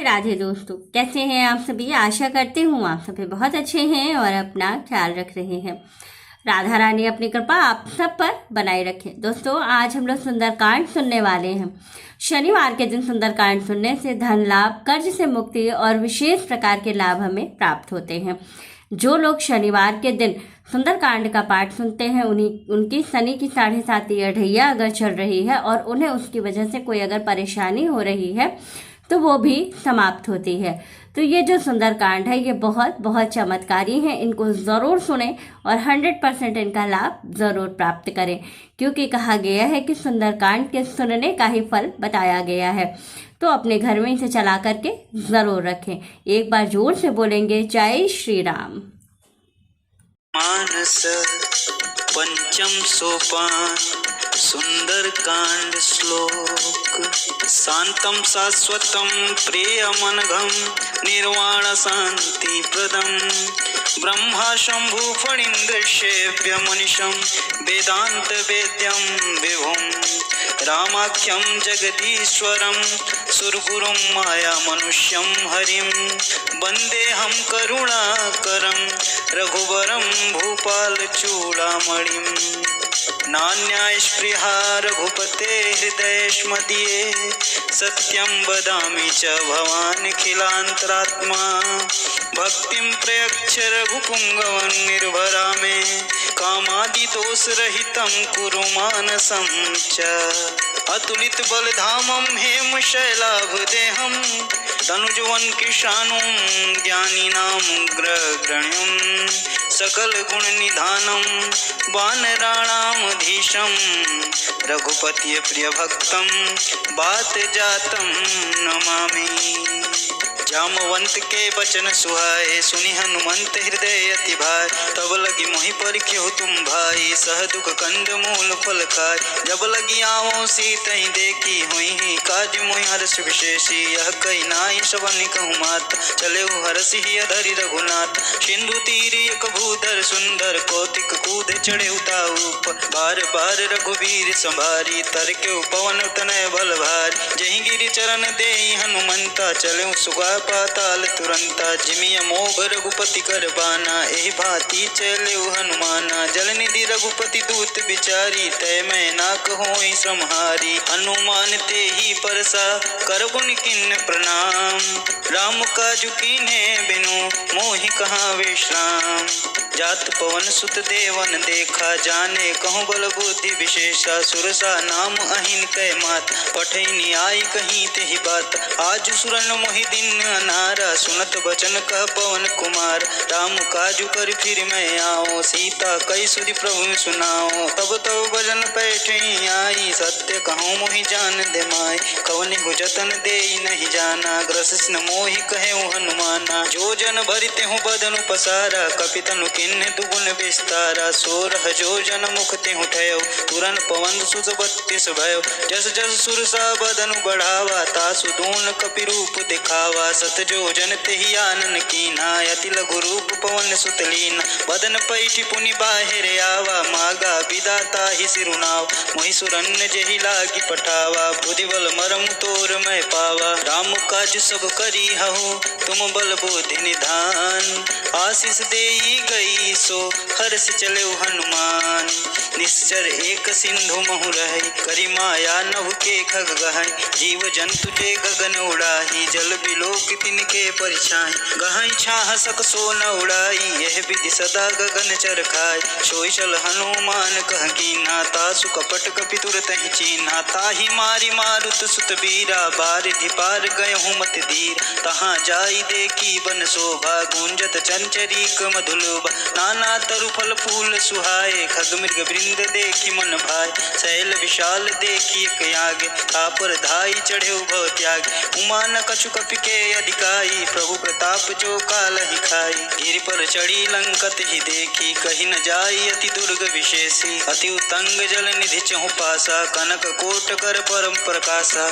राधे दोस्तों, कैसे हैं आप सभी। आशा करती हूँ आप सभी बहुत अच्छे हैं और अपना ख्याल रख रहे हैं। राधा रानी अपनी कृपा आप सब पर बनाए रखे। दोस्तों, आज हम लोग सुंदरकांड सुनने वाले हैं। शनिवार के दिन सुंदरकांड सुनने से धन लाभ, कर्ज से मुक्ति और विशेष प्रकार के लाभ हमें प्राप्त होते हैं। जो लोग शनिवार के दिन सुंदरकांड का पाठ सुनते हैं उनकी शनि की 7.5 अढ़ैया अगर चल रही है और उन्हें उसकी वजह से कोई अगर परेशानी हो रही है तो वो भी समाप्त होती है। तो ये जो सुंदरकांड है ये बहुत बहुत चमत्कारी है। इनको ज़रूर सुने और 100% इनका लाभ ज़रूर प्राप्त करें, क्योंकि कहा गया है कि सुंदरकांड के सुनने का ही फल बताया गया है। तो अपने घर में इसे चला करके ज़रूर रखें। एक बार जोर से बोलेंगे, जय श्री राम। मानस पंचम सोपान सुंदरकांड श्लोक। शांतम शाश्वतम प्रियमनघम निर्वाण शांति प्रदम ब्रह्मा शंभु फणींद्रशेव्य मनीषम वेदांत वेद्यम विभुम रामाख्यम जगदीश्वरम सुरगुरुम माया मनुष्यम हरिम वंदे हम करुणाकरम रघुवरम भूपाल चूड़ामणिम नान्यास्पृहा रघुपते हृदयेष्मदीये सत्यं वदामि च भवानखिलान्तरात्मा भक्तिं प्रयच्छ रघुपुङ्गवं निर्भरा मे कामादिदोषरहितं कुरु मानसं च अतुलित बलधामं हेमशैलाभदेहं तनुजवन किशानुं ज्ञानिनां ग्रगण्यं सकल गुण निधानम वानराणामधीशम रघुपति प्रिय भक्तम बात जातम नमामि। जामवंत के वचन सुहाए सुनि हनुमंत हृदय अति भाई तब लगी मोहि परिख्यो तुम भाई सह दुख कंद मूल फल खाय जब लगी आवो सीतहि देखी हुई काज मोहि हर्ष विशेषी यह कही नाई सबन कहूँ मात चले हरसि अधरि रघुनाथ सिंधु तीर एक भूधर सुंदर कौतिक कूद चढ़े उताऊप बार बार रघुवीर संभारी तर के पवन तनय बल भारी जहि गिरि चरण देहि हनुमंता चले सुगा पाताल तुरंता जिमिय मोघ रघुपति कर बाना एहि भांति चले हनुमाना जल निधि रघुपति दूत बिचारी तय मैं नाक होई सम्हारी हनुमान ते ही परसा कर गुण किन्न प्रणाम राम काजु कीन्हे बिनु मोहि कहाँ विश्राम जात पवन सुत देवन देखा जाने कहूँ बल बुद्धि विशेषा सुरसा नाम अहिन कै मात पठैनी आई कहीं तेहि बात आज सुरन मोहि दिन अनारा सुनत बचन कह पवन कुमार राम काजु कर फिर मैं आओ सीता कई सुधि प्रभु सुनाओ तब तब भजन पैठे आई सत्य कहूँ मोहि जान दे माय कवनि हो जतन दे नहीं जाना ग्रस न मोहि कहे हनुमाना जो जन भरिते हूँ बदनु पसारा कपितनु किन्ह दुगुन विस्तारा सोरह जो जन मुख तेहु ठयो तुरन पवन सुत 32 भयो जस जस सुरसा बदनु बढ़ावा तासु दून कपि रूप दिखावा सत जो जन तेहि आनन कीना अति लघु रूप पवन सुत लीना बदन पैठि पुनि बाहिर आवा मागा विदाता ही सिरुनाव मोहि सुरन्न जेहि लागी पठावा बुद्धि बल मरम तोर मैं पावा राम काज सब करी हहु तुम बल बुद्धि निधान आशीष देई गई सो हर्ष चले हनुमान निश्चर एक सिंधु महु रही करी माया नभ के खग गहई जीव जंतु ते गगन उड़ाही जल बिलोक तिनके परिछाई गहई छाह सक सो न उड़ाई यह विधि सदा गगन चर खाय सोई चल हनुमान कह कीन्हा तासु कपट कपि तुरत ही चीन्हा ताहि मारी मारुत सुत बीरा बारिधि पार गयहु मत धीर तहाँ जाई देखी बन शोभा गुंजत चंचरीक मधुलोभा नाना तरु फल फूल सुहाए खग मृग वृंद देखी मन भाई शैल विशाल देखी एक आगे तापर धाई चढ़े भव त्याग उमा न कछु कपि के अधिकाई प्रभु प्रताप जो काल ही खाई गिरि पर चढ़ी लंकत ही देखी कही न जाई अति दुर्ग विशेषी अति उतंग जल निधि चहु पासा कनक कोट कर परम प्रकाशा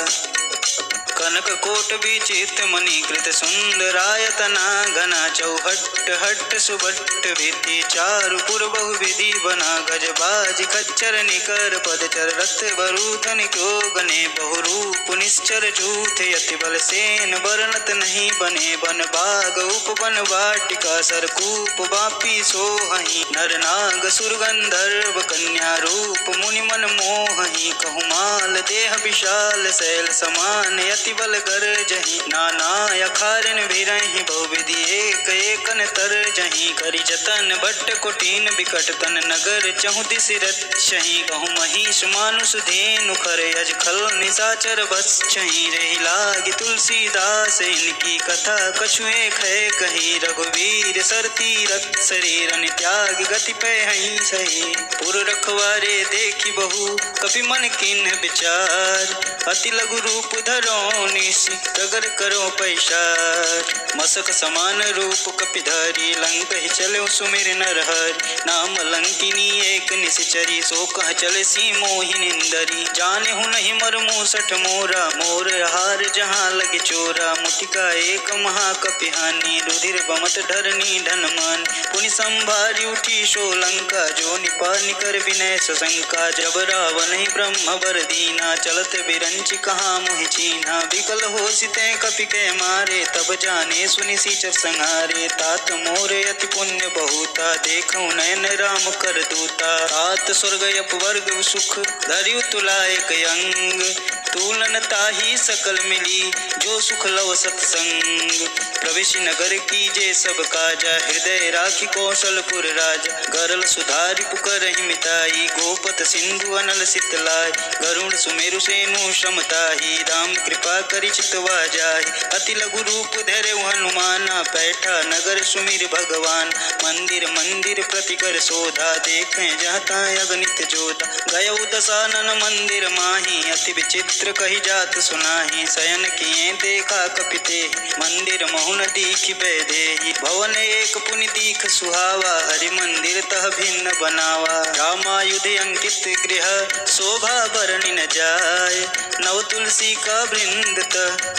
कनक कोट विचित्र मणिकृत सुंदरायतना घना चौहट्ट हट्ट सुभट्ट भित्ति चारु पुर बहुविधि बना गजबाज खच्चर निकर पदचर रथ बरूथन क्यों गने बहुरूप निश्चर झूठ यति बल सेन बरनत नहीं बने बन बाग उपवन वाटिका सरकूप बापी सोहहि नर नाग सुर गंधर्व कन्या रूप मुनि मन मोहहि कहुमाल देह विशाल शैल समान यति बल गरजहि नाना अखारन भिरहि बहुविधि एक एकन तरजहि करि जतन भट्ट कुटीन बिकट तन नगर चहु दिस रक्षहि कहु महिष मानुष धेनु खर यज खल निशाचर बसहि रहि लागी तुलसीदास इनकी कथा कछुए खै कही रघुवीर सर तीरथ शरीरन त्याग गति पे हहीं सही पुर रखवारे देखी बहु कपि मन किन्ह विचार अति लघु रूप धरो निशि प्रगर करो पैसार मसक समान रूप कपिधारी लंक ही चलो सुमिर नर हरि नाम लंकिनी एक निश्चरी सो कह चले सी मोहि निंदरी जाने हूँ नहीं मर मूसठ मोरा मोर हार जहाँ लगे चोरा मुटिका एक महाकपिहानी रुधिर बमत धरनी धनमान पुनि संभारी उठी शो लंका जो निपानी कर विनय सशंका जब रावण ही ब्रह्म वर दीना चलत बिरंच कहाँ मोहि चीना विकल हो सिते कपि के मारे तब जाने सुनि सीचर संहारे तात मोरे अति पुण्य बहुता देखो नयन राम कर दूता तात स्वर्ग अपवर्ग सुख धरियु तुला एक अंग तूलन ताही सकल मिली जो सुख लव सत्संग प्रवेश नगर कीजे सब काजा हृदय राखी कौशलपुर राजा गरल सुधारि पुकर मिताई गोपत सिंधु अनल सितलाय गरुण सुमेरु सेनु श्रमताही राम कृपा करि चितवा जाय अति लघु रूप धैर्य हनुमाना पैठा नगर सुमिर भगवान मंदिर मंदिर प्रतिकर शोधा देखें जाता अगणित जोधा गय दशानन मंदिर माही अति विचित्र कही जात सुनाही शयन किए देखा कपिते मंदिर महुन दीख बैदेही भवन एक पुनि दीख सुहावा हरि मंदिर तह भिन्न बनावा रामायुध अंकित गृह शोभा बरनि न जाय नव तुलसी का वृंद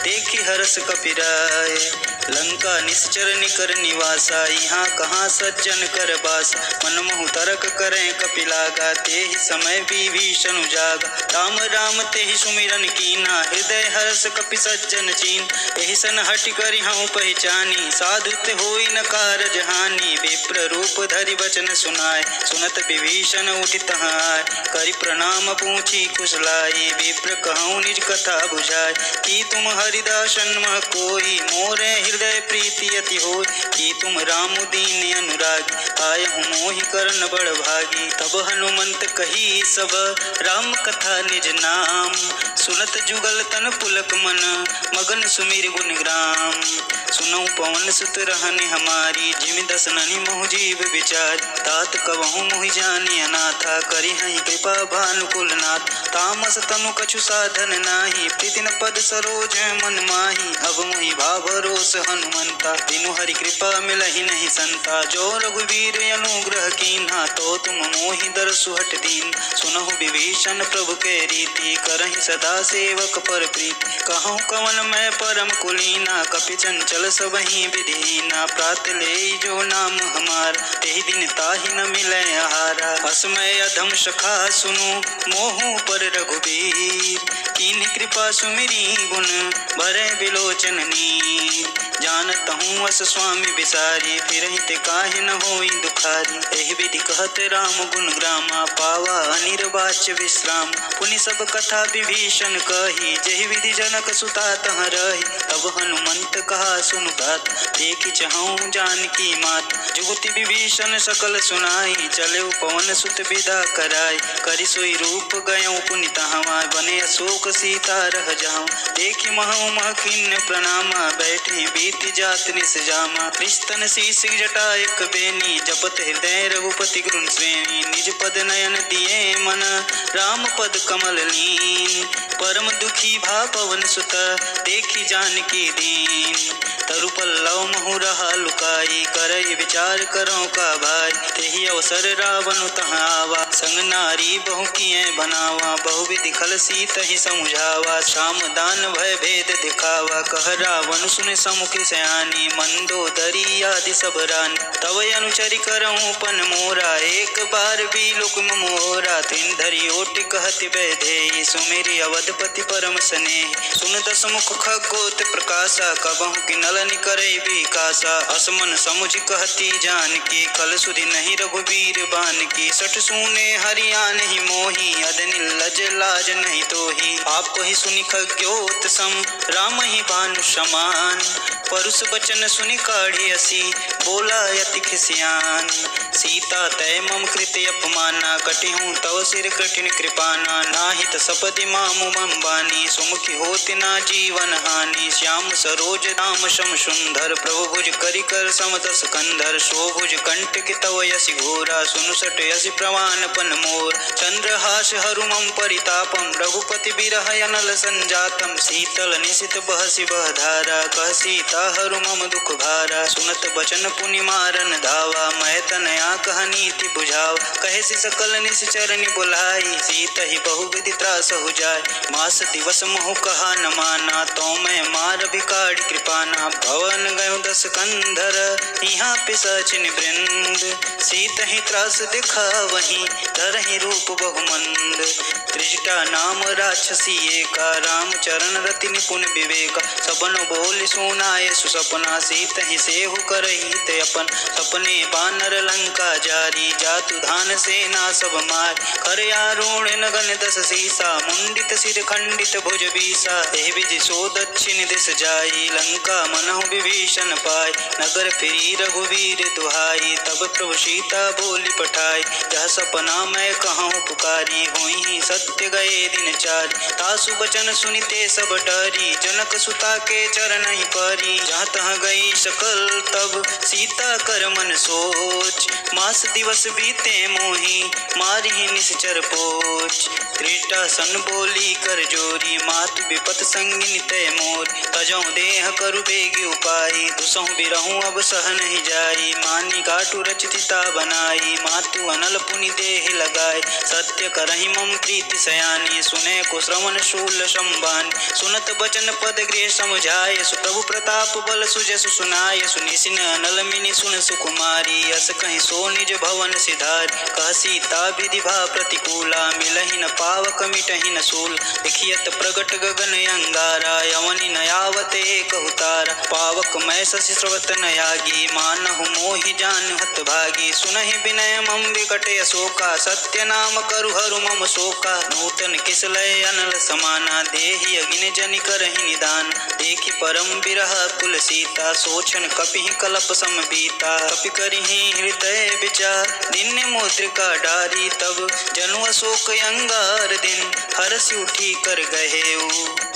देखी हर्ष कपिराय लंका निश्चर निकर निवासा यहाँ कहाँ सज्जन कर बास मन मोहु तरक करें कपिलागा ते ही समय विभीषण जागा राम राम ते ही सुमिरन कीना हृदय हर्ष कपि सज्जन चीन एहि सन हटि करि हूँ पहचानी साधु ते होई न कारज हानि विप्र रूप धरि वचन सुनाय सुनत विभीषण उठि तहाँ आय करि प्रणाम पूछी कुशलाई विप्र कहूँ निज कथा बुझाय कि तुम हरिदासन मह कोई मोरे हृदय प्रीति अति होय कि तुम राम दीन अनुरागी आय हूँ मोहि करन बड़ भागी तब हनुमंत कही सब राम कथा निज नाम सुनत जुगल तन पुलक मन मगन सुमिर गुण ग्राम सुनऊ पवन सुत रहने हमारी जिमि दसननि मोह जीव विचार तात कवहु मोहि जानि अनाथा करि हहि कृपा भानुकुल नाथ तामस तनु कछु साधन नाही प्रीतिन पद सरोज मन माही अब मोहि भाव रोष हनुमंता बिनु हरि कृपा मिलहि नहीं संता जो रघुवीर अनुग्रह कीन्हा तो तुम मोहि दरसु हट दीन सुनहु विभीषण प्रभु के रीति करहि सदा सेवक पर प्रीति कहूँ कवन मैं परम कुलीना कपि चंचल सबहि विधीना प्रात ले जो नाम हमार तेहि दिन ताहि न मिलै आहारा असमय अधम सखा सुनु मोहु पर रघुवीर कीन्ह कृपा सुमिरी गुण भरै बिलोचन नीर जानत हूँ अस स्वामी बिसारी फिरहि ते काहे न होई दुखारी एहि विधि कहत राम गुण ग्रामा पावा अनिर्वाच्य विश्राम पुनि सब कथा विभीषण कही जहि विधि जनक सुता तह रही तब हनुमंत कहा सुनु बात देखि चहूँ जानकी मात जुगति विभीषण सकल सुनाई चले पवन सुत विदा कराई करि सोई रूप गयऊँ पुनि तहाँ बने अशोक सीता रह जाऊँ देखि महु मह खिन्न प्रणामा बैठे बीति जात निस जामा कृष्ण शीश जटा एक बेनी जपत हृदय रघुपति गुण श्रेणी निज पद नयन दिए मन राम पद कमल लीन परम दुखी भा पवन सुत देखी जानकी दीन तरु पल्लव महु रहा लुकाई करई विचार करो का भाई तेहि अवसर रावण तहाँ आवा संग नारी बहु किए बनावा, बहुविधि खल सीत ही समुझावा, श्याम दान भय भेद दिखावा, कह रावण सुन समुख सयानी, मंदोदरी आदि सब रानी, तव अनुचरि करऊं पन मोरा, एक बार भी लुक मोरा, तिन धरि ओटि कहति वैदेही, सुमेरि अवधपति परम स्नेही, सुन दस मुख खगोत प्रकाशा, कबहु कि नलन करई विकासा, असमन समुझ कहती जानकी, कल सुधि नहीं रघुवीर बानकी, सठ सूने हरियान ही मोही, अदनि लज लाज नहीं तोही, आप ही सुनि खग्योत सम, राम ही भानु समान, परुष बचन सुनि काढ़ी असी, बोला यति खिसियान, सीता तय मम कृत अपमाना, कटिहूँ तव सिर कठिन कृपाना, नाहित सपदि मामु मम बानी, सुमुखी होति ना जीवन हानि, श्याम सरोज दाम शम सुंदर, प्रभु भुज करि कर समदस कंधर, शोभुज कंटक तव यसि घोरा, सुनु सट यसि प्रवान पन मोर, चंद्रहास हरु मम परितापम, रघुपति बिरह अनल संजातम, शीतल निशित बहसि बहधारा, कह सीता हरु मम दुख भारा, सुनत बचन पुनि मारन धावा, मैं तनया कह नीति बुझाव, कहे सि सकल निश्चरनि बुलाई, सीत ही बहुविधि त्रास हो जाय, मास दिवस मोह कहा न माना, तो मैं मार भिखारी कृपाना, भवन गयो दस कंधर, यहाँ पिशाचिन वृंद, सीत ही त्रास दिखा वहीं, धरहि रूप बहुमंद, त्रिजटा नाम राक्षसी एका, राम चरण रति निपुण विवेका, सबन बोल सुनाए सुसपना, सीत ही सेहु करही ते अपन, सपने बानर लंका जारी, जातु धान सेना सब मार, कर आरूढ़ नगन दस सीसा, मुंडित सिर खंडित भुज बीसा, एहि विधि सो दक्षिण दिस जाई, लंका मनहु विभीषण पाय, नगर फिरी रघुवीर दुहाई, तब प्रभु सीता बोली पठाई, जह सपना मैं कहूँ पुकारी, हुई ही सत्य गए दिन चार, तासु बचन सुनिते सब डरी, जनक सुता के चरण ही परी, जहाँ तहाँ गई सकल तब सीता कर मन सोच, मास दिवस बीते मोही, मारी ही निश्चर पोच, त्रिजटा सन बोली कर जोरी, मातु विपत संगिनी तय मोर, तजौ देह करु बेगी उपाई, दुसहु बिरहु अब सह नहीं जाई, मानी काटु रचिता बनाई, मातु अनल पुनि देह लगाए, सत्य करहि मम प्रीति सयानी, सुने को श्रवण शूल संबान, सुनत बचन पद गृह समझाय, सुप्रभु प्रताप बल सुजसु सुनाय, सुनिसिन अनल मिनि सुन सुकुमारी, अस कहीं सो निज भवन सिधार, कह सीता विधि भा प्रतिकूला, मिलहि न पावक मिटहि न सूल, देखियत प्रगट गगन अंगारा, यवनि न आवते कहु तारा, पावक मैं शशि स्रवत न यागी, मानहु मोहि जान हत भागी, सुनहि विनय मम विकट अशोका, सत्य नाम करु हरु मम शोका, नूतन किस लय अनल समाना, देहि अगिन जनि करहि निदान, देखि परम बिरह कुल सीता, सोचन कपिहि कलप सम बीता, कपि करिहि हृदय विचार, दिन मुद्रिका डारी, तब जनु अशोक अंगार दिन, हरसि उठी कर गहेऊ,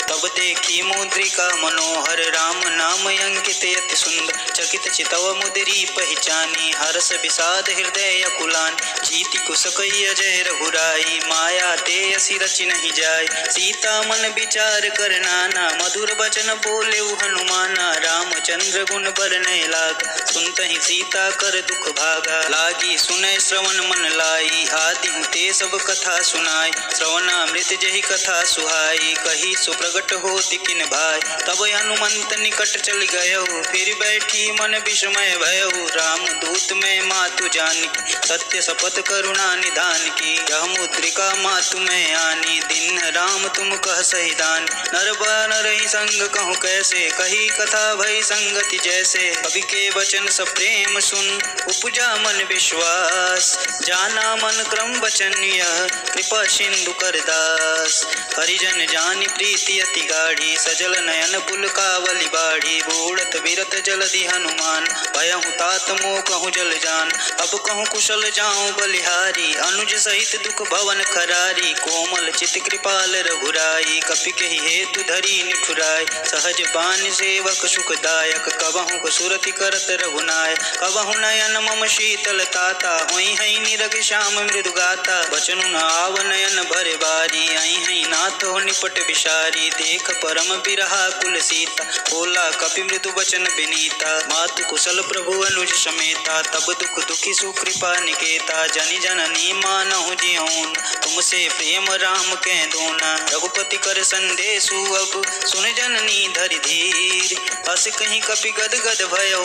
तब देखी मुद्रिका मनोहर, राम नाम अंकित अति सुंदर, चकित चितव मुद्री पहचानी, हर्ष विषाद हृदय कुलान, जीति कुसकई अजय रघुराई, माया ते असि रचि नहीं जाय, सीता मन विचार कर नाना, मधुर बचन बोले हनुमाना, रामचंद्र गुण बरनय लाग, सुनतहि सीता कर दुख भागा, लागी सुनय श्रवण मन लाई, आदि ते सब कथा सुनाय, श्रवणामृत जहि कथा सुहाई, कही सो प्रगट होति किन भाई, तब हनुमंत निकट चल गयो, फिर बैठी मन विस्मय भयो, राम दूत में मातु जानकी, सत्य शपथ करुणा निधान की, यह मुद्रिका मातु में आनी, दिन राम तुम कह सहिदान, नर बानर ही संग कहूँ कैसे, कही कथा भई संगति जैसे, कवि के वचन सब प्रेम सुन, उपजा मन विश्वास, जाना मन क्रम वचन यह, कृपा सिंधु कर दास, हरिजन जानि प्रीति अति गाढ़ी, सजल नयन पुलकावली बाढ़ी, बूढ़त बिरत जलधि हनुमान, भयहु तात मोह कहूँ जल जान, अब कहूँ कुशल जाऊँ बलिहारी, अनुज सहित दुख भवन खरारी, कोमल चित कृपाल रघुराई, कपि के हेतु धरी निठुराय, सहज बान सेवक सुखदाय, लायक, कबहु को सुरति करत रघुनाय। कबहु नयन मम शीतल ताता, होई हई निरग श्याम मृदु गाता। बचनु न आव नयन भरे बारी, आई हई नाथ हो निपट विशारी। देख परम बिरहा कुल सीता, बोला कपि मृदु वचन विनीता। मातु कुशल प्रभु अनुज समेता, तब दुख दुखी सुकृपा निकेता। जनि जननी मानहु जियौन, तुमसे प्रेम राम कै दूना। रघुपति कर संदेशु अब, सुन जननी धरि धीर। अस कहीं कपि गद गद भयो,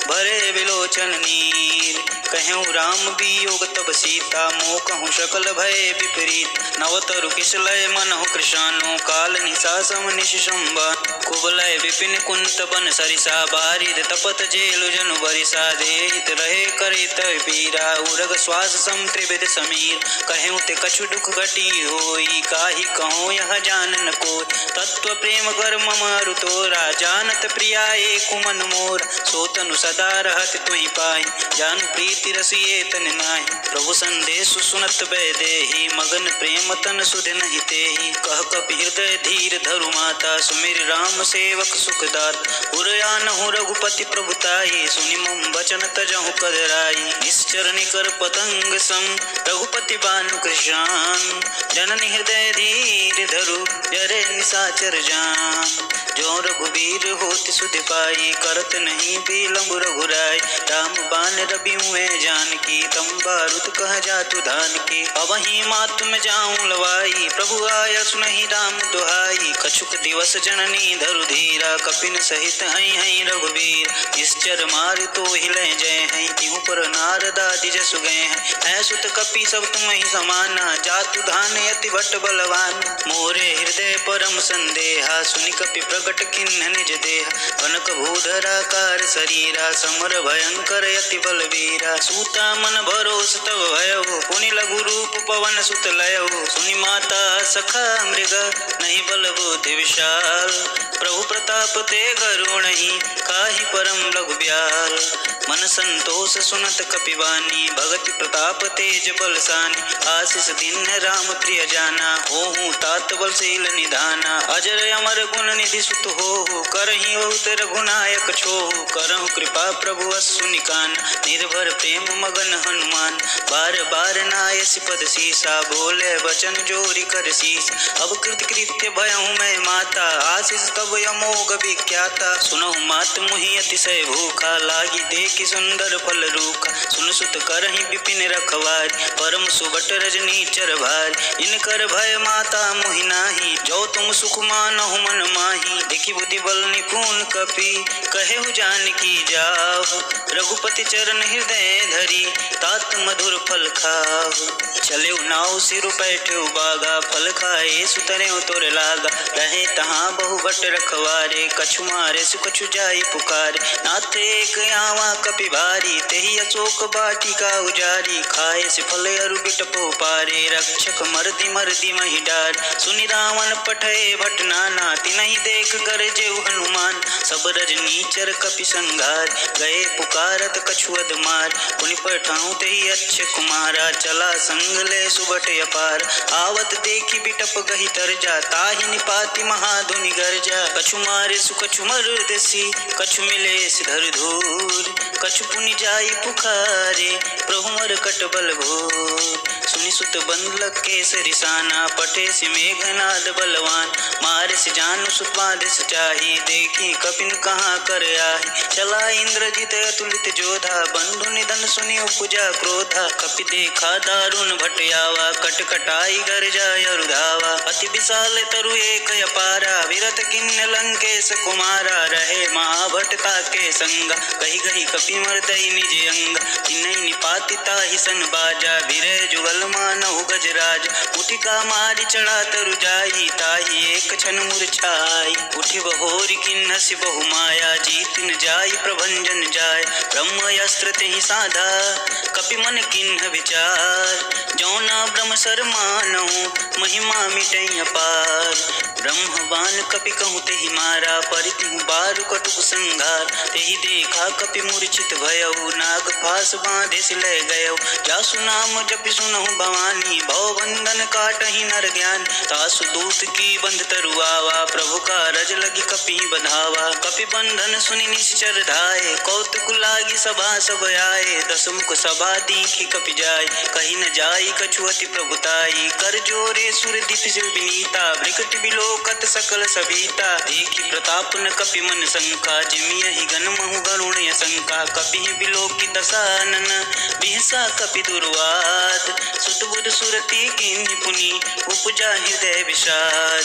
भरे विलोचन नीर। कहूँ राम वियोग तब सीता, मोह कहूँ सकल भय विपरीत। नवतरु किसलय मनहु कृशानु, काल निशा सम निश संबान। कुबलय विपिन कुंत बन सरिसा, बारिद तपत जेलु जनु बरिसा। देहित रहे करित पीरा, उरग श्वास सम त्रिविध समीर। कहूँ ते कछु दुख घटी होई, काहि कहूँ यह जानन कोय। तत्व प्रेम कर मम अरु तोरा, जानत प्रिया एक मन मोर। सो तनु सदा रहत तुहि पाहि, जानु प्रीति रसिए तन नाहि। प्रभु संदेशु सुनत वैदेही, मगन प्रेम तन सुध नहीं तेहि। कह कपि हृदय धीर धरु माता, सुमिर राम सेवक सुखदात। उरयानहु रघुपति प्रभुताई, सुनि मम वचन तजहु कदराई। निश्चर निकर पतंग सम, रघुपति बानु कृशान। जननी हृदय धीर धरु, जरे निशाचर जान। जो रघुवीर होत सुध पाई, करत नहीं विलंब रघुराई। राम बान रबि हुए जानकी, तम बारुद कह जातु धान की। अबहि मातु में जाऊं लवाई, प्रभु आया सुनहि राम दुहाई। कछुक दिवस जननी धरु धीरा, कपिन सहित हई हई रघुवीर। निश्चर मार तो हिले जय हई, तिहु पर नारद आदि जसु गए हैं। है सुत कपि सब तुम ही समाना, जातु धान यति भट्ट बलवान। मोरे हृदय परम संदेहा, सुनि कपि प्रगट किन्ह निज देह। कनक भूधराकार शरीरा, समर भयंकर यति बलवीरा। सूता मन भरोस तब भयो, पुनि लघु रूप पवन सुत लयो। सुनि माता सखा मृग, नहीं बल बुद्धि विशाल। प्रभु प्रताप ते गरुणहि, काहि परम लघु ब्याल। मन संतोष सुनत कपिवानी, भगति प्रताप तेज बलसानी। आशीष दिन राम प्रिय जाना, होहु तात बलशील निधाना। अजर अमर गुण निधि सुत होहु, करहि बहुत रघुनायक छोहु। करहु कृपा प्रभु अस्सु निकान, निर्भर प्रेम मगन हनुमान। बार बार नायसि पद सीसा, बोले वचन जोरी कर शीस। अब कृत कृत्य भयहु मैं माता, आशीष तब अमोघ विख्याता। सुनहु मात मुहि अतिशय भूखा, लागी देखि सुंदर फल रूखा। सुन सुत करहि विपिन रखवारी, परम सुबट रजनी चर भारी। इनकर भय माता मुहि नाही, जो तुम सुख मानहु मन माही। देखि बुद्धि बल निपुण कपि, कहेहु जानकी जाहु। रघुपति चरण हृदय धरी, तात मधुर फल खाहु। चलेउ नाउ सिरु बैठेउ बागा, फल खाए सुतरेउ तोर लागा। रहे तहाँ बहु भट रखवारे, कछु मारे सु कछु जाई पुकारे। नाथ एक आवा कपि भारी, तेहि अशोक बाटिका उजारी। खाए से फल अरु बिटपो पारे, रक्षक मर्दि मर्दि महि डार। सुनि रावण पठे भट नाना, तिनहि देख गरजेउ हनुमान। सब रजनीचर कपि संघार, गए पुकारत कछु अधमार। पुनि पठाऊं तेहि अच्छे कुमारा, चला संग ले सुबट अपार। आवत देखि बिटप गहि तरजा, ताहि निपाति महाधुनि गर्जा। कछु मारे सु कछु मर्दसी, कछु मिले सिधर धूर। कछु पुनि जाई पुकारे, प्रभु मरकट बल भूर। सुनि सुत बंधलक केसरि साना, पटे से मेघनाद बलवान। मारे से जानु सुत बाधिस चाही, देखी कपिन कहाँ कर आही। चला इंद्रजित अतुलित जोधा, बंधु निधन सुनि उपजा क्रोधा। कपि देखा दारुण भटयावा, कटकटाई गर्जा अरुधावा। अति विशाल तरु एक अपारा, विरत किन्न लंकेश कुमारा। रहे महाभटता के संगा, कही गही कपि मर्दई निज अंग। तिन्हि निपाति ताहि सन बाजा, विरह जुगल मानहु गजराज। उठिका मारि चढ़ा तरु जाई, ताहि एक क्षण मूर्छाई। उठि बहोरि किन्हसि बहु माया, जीत न जाई प्रभंजन जाय। ब्रह्म अस्त्र तेहि साधा, कपि मन किन्ह विचार। जौना ब्रह्म सर मानहु, महिमा मिटै अपार। ब्रह्मवान कपि कहूँ तेहि मारा, परितिहु बारु कटुक संघार। तेहि देखा कपि मूर्छित भयउ, नाग फास बांधे से ले गयउ। जासु नाम जपि सुनहु भवानी, भव बंधन काटहि नर ज्ञान। तासु दूत की बंध तरुआवा, प्रभु का रज लगी कपि बंधावा। कपि बंधन सुनि निश्चर धाये, कौतुक लागी सभा सब आए। दस मुख सभा दीखि कपि जाय, कहीं न जाई कछु अति प्रभुताई। कर जोरे सुर दीप शिव विनीता, विकट बिलोकत सकल सभीता। देखि प्रताप न कपि मन शंका, जिमियहि गण महु गरुण शंका। कपि बिलोकी दसानन, बिहसा कपि दुर्वाद। सुत बुध सुरति कीन्हि पुनि, उपजा हृदय विषाद।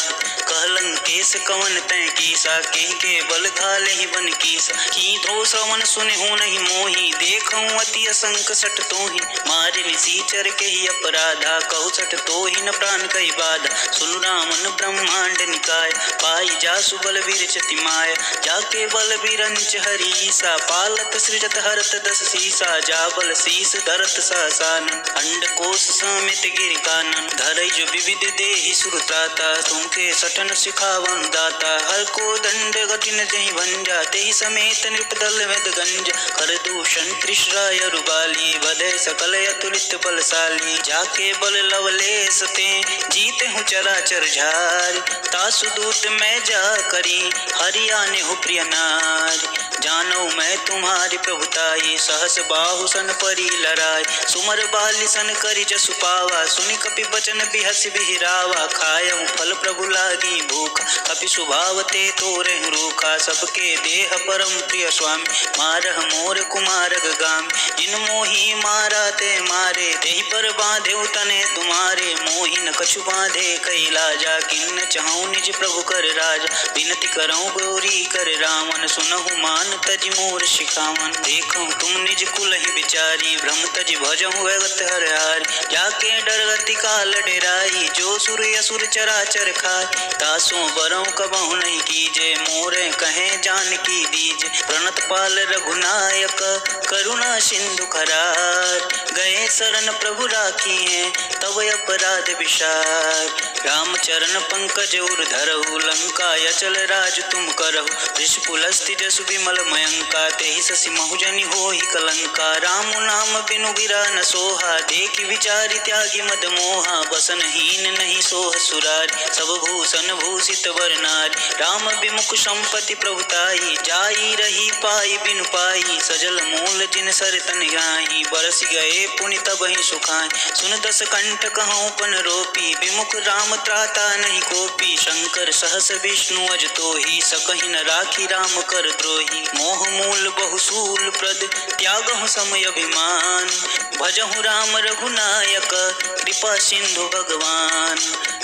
कहलंकेश कवन तै कीसा, के बल घाले ही बन कीसा। कीधो श्रवण सुनहु नहीं मोहि, देखऊँ अति असंक सट तोहि। मारे निसीचर के ही अपराधा, कहु सट तोहि न प्राण कहि बाधा। सुनु रामन ब्रह्मांड निकाय, पाई जासु बलवीर चति माया। जाके बलवीर अंच हरीसा, पालत सृजत हरत दस सीसा। जा बल शीस धरत सहसान, अंड कोश समेत गिर कानन। धरई जो विविध देहि सुरत्राता, तुमके सटन सिखावन दाता। हर को दंड गति न जहि भंजा, तेहि समेत नृपदल वेद गंजा। कर दूषण त्रिशराय रुबाली, बधे सकल अतुलित बलशाली। जाके बल लवलेस ते, जीते हूँ चराचर झार। तासु दूत मैं जा करी, हरियाने हो प्रिय नार। जानो मैं तुम्हारी प्रभुताई, सहस बाहु सन परी लराय। सुमर बाली सन करी जसु पावा, सुनि कपि बचन बिहस बिहिरावा। खायहु फल प्रभु लागी भूख, कपि स्वभाव ते तोरे रूखा। सबके देह परम प्रिय स्वामी, मारह मोर कुमारग गाम। जिन मोही मारा ते मारे, तेहि पर बांधे तने तुम्हारे। मोहि न कछु बांधे कैलाजा, किन्न चाहूँ निज प्रभु कर राजा। विनती करऊँ गौरी कर रावण, सुनहु मान तजि मोर शिखावन। देखूं तुम निज कुल ही बिचारी, भ्रम तजि भजहु अगत हरहारी। जाके डरगति काल डेराई, जो सुर असुर चराचर खाय। तासों बरऊँ कबहु नहीं कीजे, मोरे कहे जानकी दीजे। प्रणत पाल रघुनायक, करुणा सिंधु खरार। गए शरण प्रभु राखी हैं, तब अपराध विशार। रामचरण पंकज उर धरहु, लंका अचल राज तुम करहु। ऋषिपुलस्ति जसु विमल मयंका, तेहि ससि महुजनि होहि कलंका। राम नाम बिनु गिरा न सोहा, देखि विचारि त्यागी मद मोहा। बसन हीन नहीं सोह सुरारी, सब भूषण भूषित वर नारी। राम विमुख संपत्ति प्रभुताई, जाई रही पाई बिनु पाई। सजल मूल जिन सर तन गाही, बरस गए पुनि तबहि सुखाई। सुन दस कंठ कहूँ पन रोपी, विमुख राम त्राता नहीं कोपी। शंकर सहस विष्णु अज तोहि, सकहि न राखी राम कर द्रोही। मोह मूल बहुसूल प्रद, त्यागहु समय अभिमान। भजहु राम रघुनायक, कृपा सिंधु भगवान।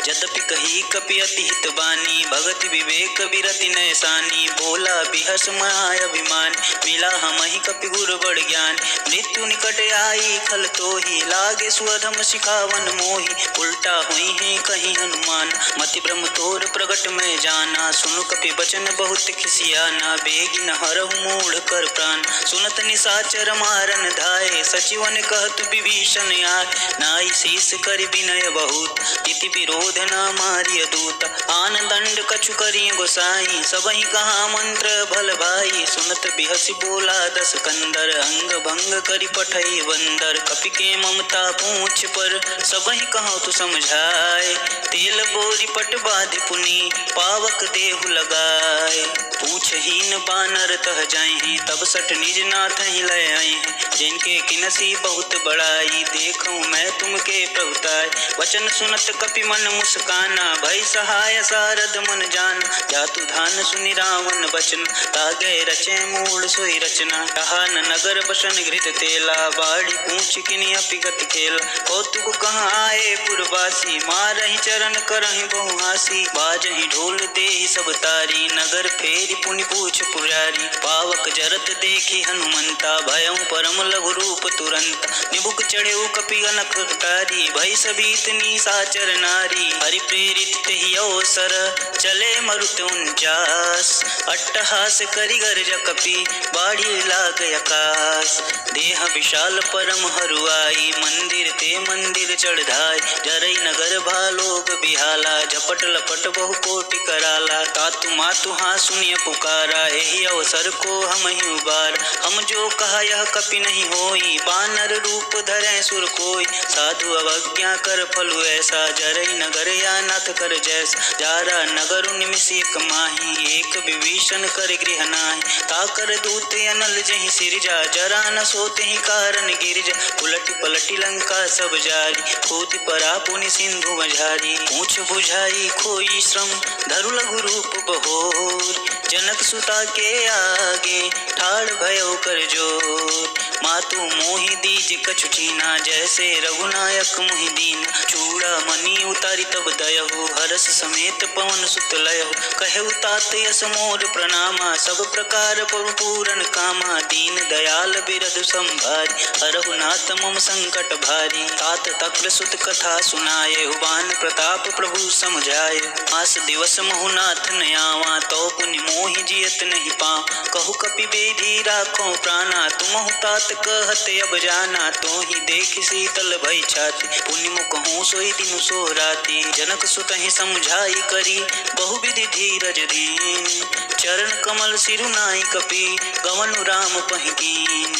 यद्यपि कही कपि अति हित बानी, भगति विवेक विरति नैसानी। बोला बिहस महाअभिमान, मिला हमहि कपि गुर बड़ ज्ञान। मृत्यु निकट आई खल तोहि, लागे स्वधम सिखावन मोहि। उल्टा हुई है कहीं हनुमान, मति ब्रह्म तोर प्रगट में जाना। सुनु कपि बचन बहुत खिसियाना, बेगी न हरहु मूढ़ कर प्राण। सुनत निशाचर मारन धाये, सचिवन कहत विभीषण आय। नाई शीस करि विनय बहुत, इति विरोध न मारिय दूत। आन दंड कछु करिय गोसाई, सबहि कहा मंत्र भल भाई। सुनत बिहसि बोला दस कंदर, अंग भंग करि पठई बंदर। कपि के ममता पूछ पर, सबहि कहो तु समझाए। तेल बोरी पट बाधि पुनि, पावक देहु लगाए। पूछहीन बानर तह जाहि, तब सट निज नाथ ही लय आए। जिनके किनसी बहुत बड़ाई, देखूं मैं तुमके प्रभुताई। वचन सुनत कपि मन मुस्काना, भय सहाय सारद मन जान। जातु धान सुनि रावण बचन, तागे रचे मूढ़ सोई रचना। कहा न नगर बसन घृत तेला, बाड़ी पूछ किनि अपि गति खेला। कौतुक कहाँ आए पुरवासी, मारहि चरण करहि बहु हासी। बाजहि ढोल देहि सब तारी, नगर फेरि पुनि पूछ पुरारी। पावक जरत देखी हनुमंता, भयउ परम लघु रूप तुरंत। निबुक चढ़ेउ कपि अनक कारी, भई सबीत निशाचर नारी। हरि प्रेरित तेहि अवसर, चले मरुत 49। अट्टहास करि गर्ज कपि, बाढ़ि लाग आकाश। देह विशाल परम हरुआई, मंदिर ते मंदिर चढ़ाई। जरई नगर भालोग बिहाला, झपट लपट बहु कोटि कराला। तातु मातु हाँ सुनिय पुकारा, एहि अवसर को हम ही उबार। हम जो कहा यह कपि नहीं होई, बानर रूप धरे सुर कोई। साधु अवज्ञा कर फलु ऐसा, जरई नगर या नाथ कर जैसा। जारा नगर निमिष एक माही, एक विभीषण कर गृह नाहि। ताकर दूत अनल जहि सिरजा, जरा न सोते ही कारण गिरजा। उलटि पलटि लंका सब जारी, कूदि परा पुनि सिंधु मझारी। पूछ बुझाई खोई श्रम, धरु लघु रूप बहोर। जनक सुता के आगे, ठाड़ भयो कर जोर। मातु मोहि दीज कछु कीना, जैसे रघुनायक मोहि दीन। चूड़ा मणि उतारी तब दयहु, हरस समेत पवन सुत लयहु। कहु तात यस मोर प्रणामा, सब प्रकार प्रभु पूरन कामा। दीन दयाल बिरधु संभारी, हरहु नाथ मम संकट भारी। तात तक्र सुत कथा सुनाए, बान प्रताप प्रभु समझाए। आस दिवस महु नाथ न आवा, तो पुनि मोहि जियत नहीं पाँ। कहु कपि बेधी राखो प्राणा, तुमहु तात कहत अब जाना। तो ही देख शीतल भई छाती, पुनि मुख हूँ सोई दिनु सो राती। जनक सुत ही समझाई करी, बहु विधि धीरज दीन। चरण कमल सिरु नाई कपि, गवनु राम पहि कीन।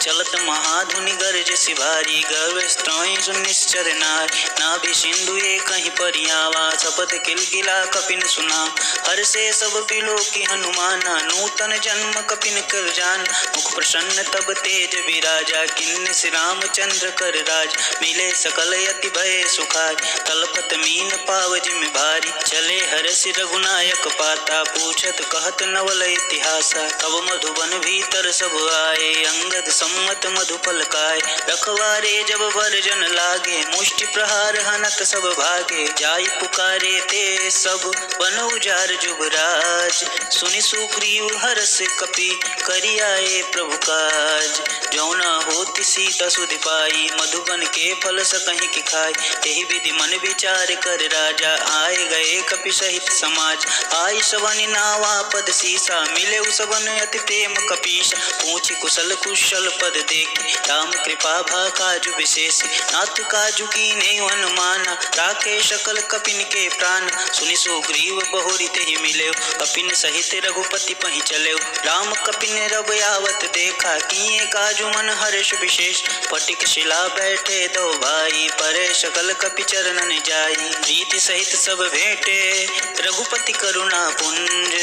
चलत महाधुनि गर्ज सिभारी, गर्व स्त्रोई सुनिश्चर नारी। नाभि सिंधु एक कहीं परियावा, शपथ किलकिला कपिन सुना। हर से सब बिलो की हनुमाना, नूतन जन्म कपिन कर जान। मुख प्रसन्न तब तेज विराजा, किन्न श्री रामचंद्र कर राज। मिले सकल यति भय सुखाय, तलपत मीन पाव जिम भारी। चले हरसि रघुनायक पाता, पूछत कहत नवल इतिहासा। तब मधुबन भीतर सब आए, अंगद सम्मत मधुपल काय। रखवारे जब वर्जन लागे, मुष्टि प्रहार हनत सब भागे। जाई पुकारे ते सब, बन उजार जुबराज। सुनि सुग्रीव हरस कपि, करि आए प्रभु काज। जौना होति सीता सुधि पाई, मधुबन के फल सकहि कि खाई। एहि विधि मन विचार कर राजा, आए गए कपि सहित समाज। आई सवनि नावा पद सीसा, मिले सबन अति प्रेम कपीसा। पूछि कुशल कुशल पद देखि, राम कृपा भा काजु विशेष। नाथ काजु कीन्हे हनुमाना, राखे सकल कपिन के प्राण। सुनि सुग्रीव बहुरि तेहि मिलेउ, कपिन सहित रघुपति पहि चलेउ। राम कपिन रब आवत देखा, किए काजु मन हर्ष विशेष। फटिक शिला बैठे दो भाई, परे सकल कपि चरणन जाई। प्रीति सहित सब भेंटे, रघुपति करुणा पुंज।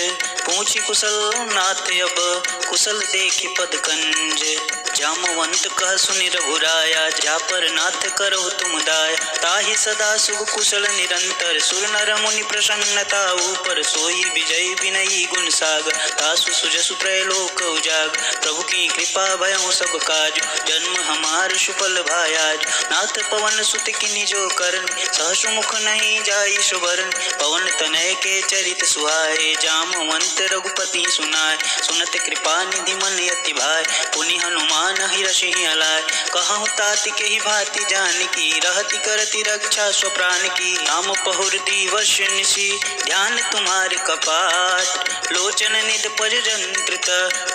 पूछि कुशल नाथ अब, कुशल देखि पद कंज। जामवंत कह सुनि रघुराया, जा पर नाथ करहु तुम दाया। ताहि सदा सुख कुशल निरंतर, सुर नर मुनि प्रसन्नता ऊपर। सोई विजय विनयी गुण सागर, तासु सुजसु त्रैलोक उजाग। प्रभु की कृपा भयउ सब काज, जन्म हमार सुफल भायाज। नाथ पवन सुत किनि जो करनि, सहसु मुख नहीं जाई सुबरन। पवन तनय के चरित सुहाए, जामवंत रघुपति सुनाय। सुनत कृपा निधि मन यति भाय, पुनि हनुमान हिरषि अलाय। कहूँ तात के ही भांति जानकी, रहति करति रक्षा स्वप्राण की। राम पहुर दिवस निशि, ध्यान तुम्हारे कपाट। लोचन निध पज जंत्रित,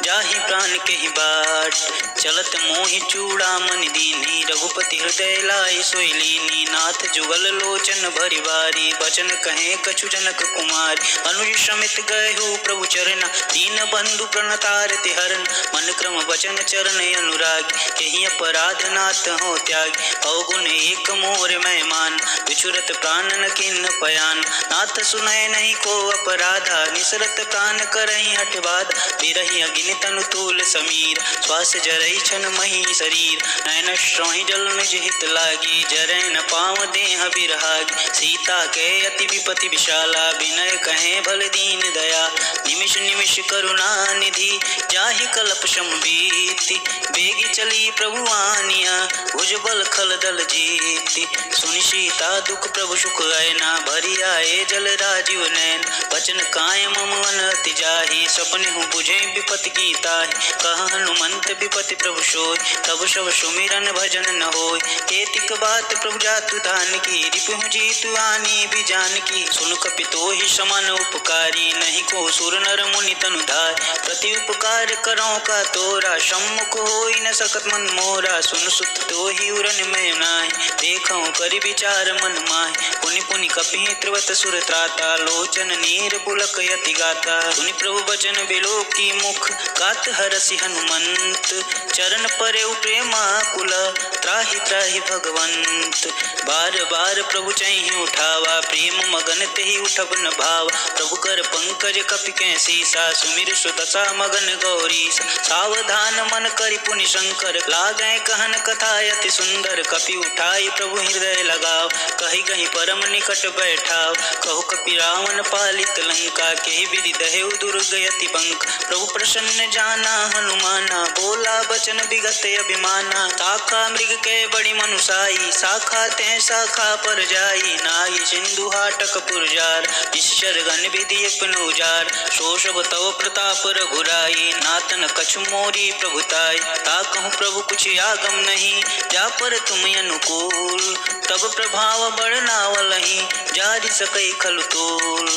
जाहि प्राण के ही बाट। चलत मोहि चूड़ामणि दीन्ही, रघुपति हृदय लाई सोई लीनी। नाथ जुगल लोचन भरि बारी, बचन कहे कछु जनक कुमारी। अनुज समित गए प्रभु चरण, दीन बंधु प्रणतारति हरन। मन क्रम वचन चरण अनुराग, केहि अपराध नाथ हो त्याग। अवगुण एक मोर मैं मान, विचुरत प्राण न किन्न पयान। नाथ सुनय नहीं को अपराधा, निसरत प्राण करहि हठ बाधा। बिरहि अग्नि तनु तूल समीर, श्वास जरई छन मही शरीर। नयन श्रोहि जल निज हित लागी, जरै न पाव देह बिरहागी। सीता के अति विपति विशाला, विनय कहे भल दीन दया। निमिष निमिष करुणा निधि, जाहि कल्प सम बीती, बेगी चली प्रभु आनिया, भुजबल खल दल जीती। सुनि सीता दुख प्रभु सुख आयना, भरी आए जल राजीव नैन। बचन काय मम मन अति जाहि, सपने हूँ बुझे विपत्ति की ताहि। कह हनुमंत विपत्ति प्रभु सोय, तब सब सुमिरन भजन न होय। केतिक बात प्रभु जातु धान की, रिपुहु जीतु आनी भी जान की। सुन कपि तोहि समान उपकारी, नहीं को सुर नर मुनि तनु धाय। प्रति उपकार करो का तोरा, सम्मुख होई न सकत मन मोरा। सुन सुत तोहि उरन में नाहि, देखऊँ करि विचार मन माहि। पुनि पुनि कपि त्रिवत सुर त्राता, लोचन नीर पुलक यति गाता। सुनि प्रभु बचन बिलोकी मुख, गात हरसि हनुमंत। चरण परेउ प्रेमाकुल, त्राहि त्राहि भगवंत। बार बार प्रभु चहिं उठावा, प्रेम मगन तेहि उठब न भाव। प्रभु कर पंकज कपि कै सीसा, सुमिर सुदशा मगन गौरीश। सावधान मन करि पुनि शंकर, लागै कहन कथा अति सुंदर। कपि उठाई प्रभु हृदय लगाव, कहि कहि परम निकट बैठाव। कहु कपि रावण पालित लंका, केहि विधि दहेउ दुर्ग यति बंक। प्रभु प्रसन्न जाना हनुमाना, बोला बचन विगत अभिमाना। शाखा मृग के बड़ी मनुसाई, शाखा तै शाखा पर जाई। नाई सिंधु हाटक पुरजार, निश्चर गण विधि अपनु उजार। सो सब तव प्रताप रघुराई, नातन कछु मोरी प्रभुताई। ताकहु प्रभु कुछ आगम नहीं, जा पर तुम अनुकूल। तब प्रभाव बड़नावलहि, जारि सकै खलु तोल।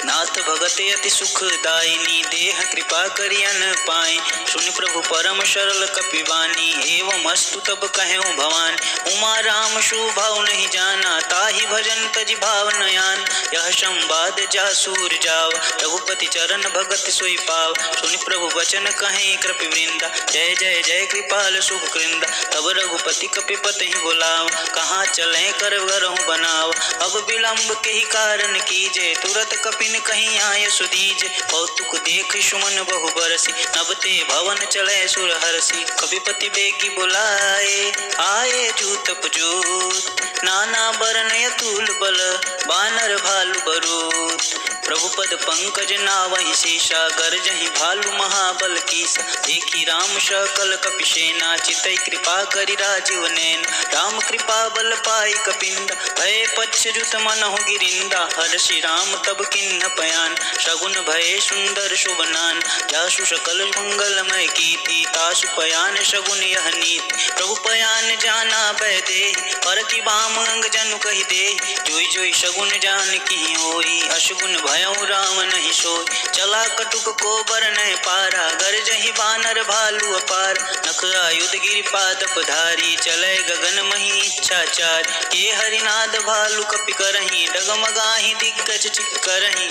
नाथ भगत अति सुखदायिनी, देह कृपा करि अन पाए। सुनि प्रभु परम सरल कपि बानी, एवं अस्तु तब कहेउ भवान। उमा राम सुभाव नहीं जाना, ताहि भजन तजि भाव न आन। यह संवाद जासूर जाव, रघुपति चरण भगत सोई पाव। सुनि प्रभु वचन कहें कृपि वृंदा, जय जय जय कृपाल शुभ कृंदा। तब रघुपति कपि पतहि बुलाव, कहाँ चले कर घरहु बनाव। अब विलंब केहि कारण कीजे, तुरत कपिन कहीं आय सुदीजे। कौतुक देख सुमन बहु बरसी, नबते भवन चले सुर हरसी। कपिपति बेगी बुलाए, आए जूतप जोत। नाना बरन अतुल बल, बानर भालु बरूत। प्रभु पद पंकज नावहि शेषा, गरजहि भालु महाबल कीसा। देखी राम सकल कपि सेना, चितई कृपा करि राजीव नैन। राम कृपा बल पाई कपिंदा, भय पच्छरुत मनहु गिरिंदा। हर्षि राम तब किन्ह पयान, शगुन भय सुंदर शुभनान। जासु सकल मंगलमय कीर्ति, तासु पयान शगुन यह नीति। प्रभु पयान जाना भय दे, पर की बाम अंग जनु कहि दे। जोई जोई शगुन जान की होई, अशगुन भयउ राम नहीं सोई। चला कटुक को बरनहि पारा, गरजहि बानर भालु अपार। नख आयुध गिरि पादप धारी, चले गगन मही इच्छा चार। के हरिनाद भालु कपि करहि, डगमगाहि दिग्गज चिक करहि।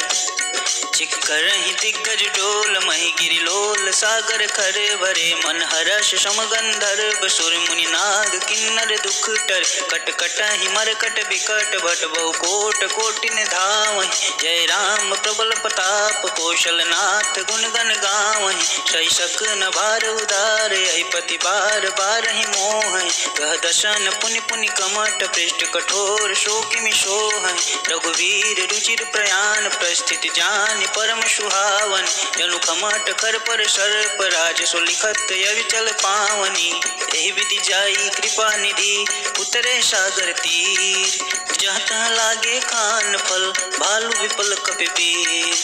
चिक करहि दिग्गज डोल, मही गिरि लोल सागर खर भरे। मन हर्ष सम गंधर्व सुर मुनि नाग, किन्नर दुख टर। कट कटहि मरकट बिकट, भट बहु कोट कोटिन धावहि। जय राम प्रबल प्रताप, कौशल नाथ गुण गण गावहि। सही सक न भार उदार, यही पति बार बारहि मोहि। कह दशन पुनि पुनि कमट, पृष्ठ कठोर शोकिमि सोहहि। रघुवीर रुचिर प्रयाण, प्रस्थित जान परम सुहावन। जनु कमट कर पर सर्प, राज सो लिखत अविचल पावनी। एहि विधि जाई कृपा निधि, उतरे सागर तीर। जहाँ तहाँ लागे खान फल, भालु विपल कपिवीर।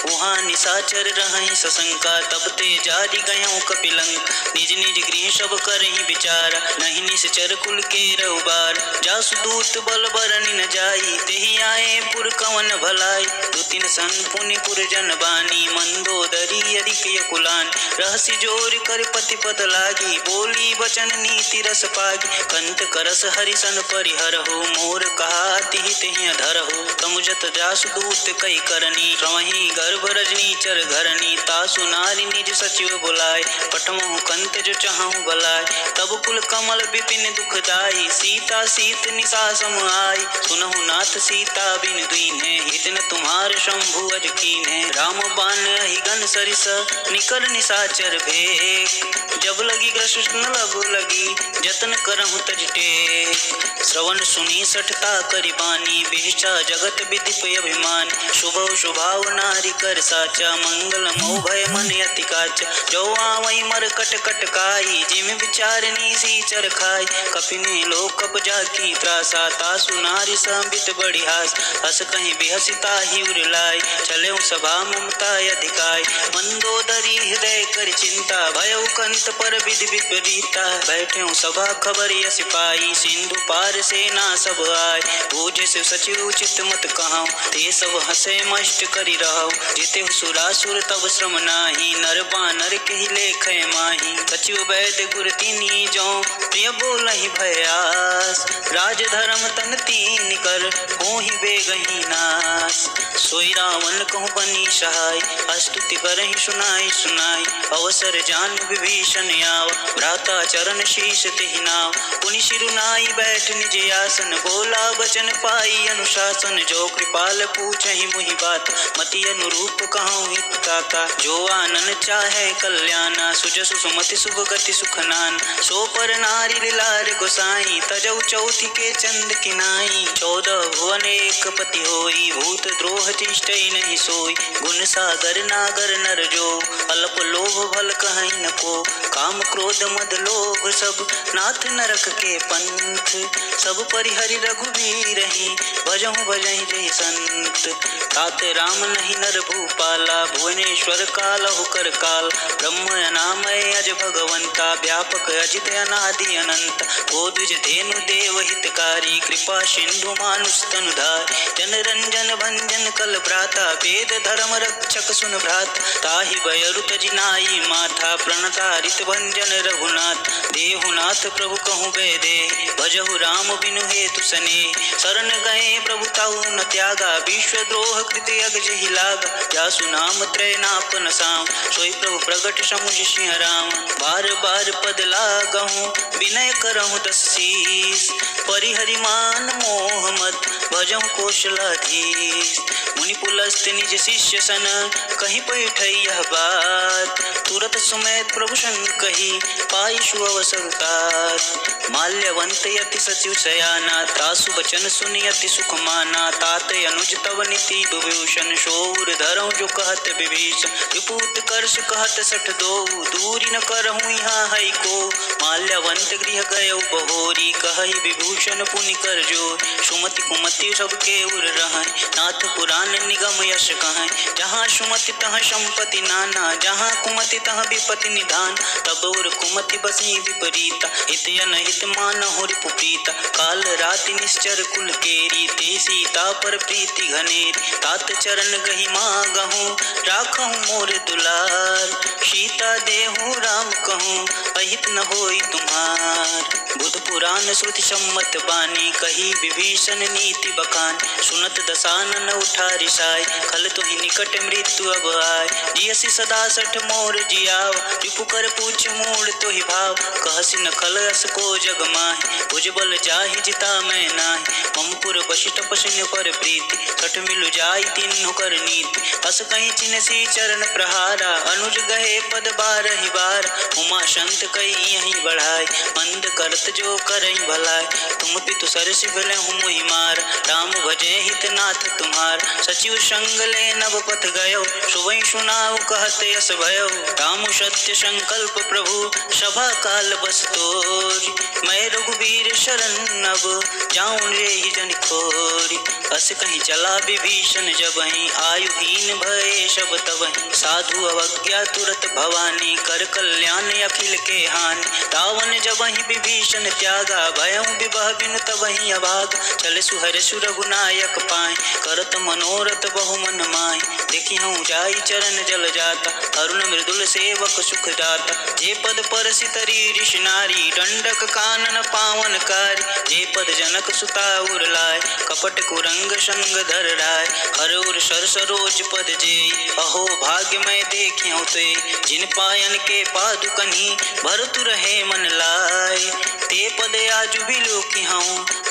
वहाँ निशाचर रहहि सशंका, तब ते जारि गयऊँ कपिलंक। निज निज गृह सब करहि विचारा, नहीं निश्चर कुल के रउबार। जासु दूत बल बरनि न जाई, तेहि आए पुर कवन भलाई। दु तीन सन पुनि पुर जन बानी, मंदोदरी अधिक यकुलान। रहसि जोर कर पति पद लागी, बोली वचन नीति रस पागी। कंत करस हरिसन परिहरहु, मोर कहाति हित धरहु। तमुजत जासु दूत कई करनी, रवहि गर्भ रजनी चर घरनी। तासु नारी निज सचिव बुलाए, पठमहु कंत जो चहु बलाय। तब कुल कमल विपिन दुखदाई, सीता सीत निशा सम आई। सुनहु नाथ सीता बिन दीन्हे, हित न तुम्हार शंभु अज कीन्हे। राम बान ही गन सरिस, निकर निशाचर भेक। जब लगी शीघ्र सुष्ण लब लगी, जतन करहु तज टेक। श्रवण सुनी सठता करि बानी, बिहिषा जगत विदिप अभिमान। शुभौ शुभाव नारी कर साचा, मंगल मोह भय मन अति काचा। जो आवै मर कट कट काई, जिम विचारनी सी चर खाई। कपिने लोक कप जाकी त्रासा, तासु नारी संबित बड़ी हास। हस कहीं बिहसिता ही उरलाई, चले सभा ममता अधिकाय। मंदोदरी हृदय कर चिंता, भयउ कंत पर विधि विपरीता। बैठे सभा खबर यस पाई, सिंधु पार सेना सब आय। बूझे से सचिव चित मत कहूँ, ते सब हसे मष्ट करि रहु। जिते सुरासुर तब श्रम नाही, नर बानर के लेख माही। सचिव वैद्य गुर तिनी जो, प्रिय बोलहि भयास। राज धर्म तन तीन कर, होहि बेगहि नास। सोई रावण कहूँ बनी सहाय, स्तुति करहि सुनाई सुनाई। अवसर जान विभीषण आव, भ्राता चरण शीश तिहि नाव। पुनि सिरुनाई बैठ निज आसन, बोला बचन पाई अनुशासन। जो कृपाल पूछहि मुहि बात, मति अनुरूप कहूँ हित ताता। जो आनन चाहे कल्याणा, सुजसु सुमति शुभ गति सुख नान। सो पर नारी लार गोसाई, तजौ चौथि के चंद किनाई। 14 भुवन एक पति होई, भूत द्रोह तिष्ठइ नहीं सोई। गुण सागर नागर नर जो, अल्प लोभ भल कहीं न को। काम क्रोध मद लोभ सब, नाथ नरक के पंथ। सब परिहरि रघुबीर ही, भजहु भजहि जहि संत। तात राम नहीं नर भूपाला, भुवनेश्वर कालहु कर काल। ब्रह्म अनामय अज भगवंता, व्यापक अजित अनादि अनंत। गोद्विज धेनु देव हितकारी, कृपा सिंधु मानुष तनुधार। जन रंजन भंजन कल भ्राता, वेद धर्म रक्षक सुन भ्रात। ताहि बयरु तजिनाई माथा, प्रणतारित भंजन रघुनाथ। देहुनाथ प्रभु कहूँ बेदे, भजहु राम बिनु हेतु सने। शरण गए प्रभु ताहु न त्यागा, विश्व द्रोह कृत यग जहि लागा। जासु नाम त्रय नापन साम, सोई प्रभु प्रगट समुझ सिंह राम। बार बार पद लागहूँ, विनय करहूँ दस शीस। परिहरि मान मोह मद, भजहु कौशलाधीश। मुनि पुलस्त निज शिष्य सन, कहीं पैठै यह बात। तुरत सुमेध प्रभु संग कही, पाई सु अवसर तात। माल्यवंत यति सचिव शयाना, तासु बचन सुनि अति सुख माना। तात अनुज तव नीति विभूषण, शौर धरहु जो कहत विभीषण। विपूत कर्ष कहत सठ दो, दूरी न करहु यहाँ है को। माल्यवंत गृह गयौ बहोरी, कहहि विभूषण पुनि कर जोर। सुमति कुमति सबके उर रहै, नाथ पुराण निगम यश कहै। जहाँ सुमति तहाँ संपत्ति नाना, जहाँ कुमति तहाँ विपत्ति निधान। तब उर कुमति बसी विपरीता, हित अनहित मानहु रिपु प्रीता। काल राति निश्चर कुल केरी, ते सीता पर प्रीति घनेरी। तात चरण गहि मागहूँ, राखहु मोर दुलार। सीता देहु राम कहूँ, अहित न होई तुम्हार। बुध पुराण श्रुति सम्मत बानी, कही विभीषण नीति बखान। सुनत दसानन उठा रिसाई, खल तुहि निकट मृत्यु अब आय। जियसि सदा सठ मोर जियाव, रिपु कर पूछ मूल तुहि भाव। कहसि न खल अस को जग माहि, भुज बल जाहि जिता मैं नाहि। ममपुर बसि तपस्विन पर प्रीति, सठ मिलु जाई तिन्हु कर नीति। अस कहीं चिन्हसी चरण प्रहारा, अनुज गहे पद बारहि बार। उमा संत कही यहीं बढ़ाई, मंद करत जो करई भलाई। तुम पितु सरसि भलहु मुहि मार, राम भजे हित नाथ तुम्हार। सचिव संग ले नव पथ गयो, सुबह सुनाऊ कहत यस भयो। राम सत्य संकल्प प्रभु, सभा काल बस तोरि। मैं रघुबीर शरण अब, जाऊं रे ही जन खोरी। अस कहीं चला विभीषण जबहि, आयुहीन भये सब तबहि। साधु अवज्ञा तुरत भवानी, कर कल्याण अखिल के हानि। रावण जबहि विभीषण त्यागा, भयउ विभह बिनु तबहि अभाग। चल सुहर सुरघुनायक पाए, करत मनोरथ बहु मन माहि। देखिहु जाई चरण जल जाता, अरुण मृदुल सेवक सुख दाता। जे पद परसि तरी ऋषि नारी, दंडक कानन पावन कारी। जे पद जनक सुता उर लाय, कपट कुरंग संग धर राय। हर उर सर सरोज पद जेई, अहो भाग्य मैं देखिहु ते। जिन पायन के पादुकनी, भरतु रहे मन लाय। ते पद आजु बिलोकिहु,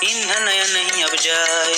इन्ह नयन नहीं अब जाय।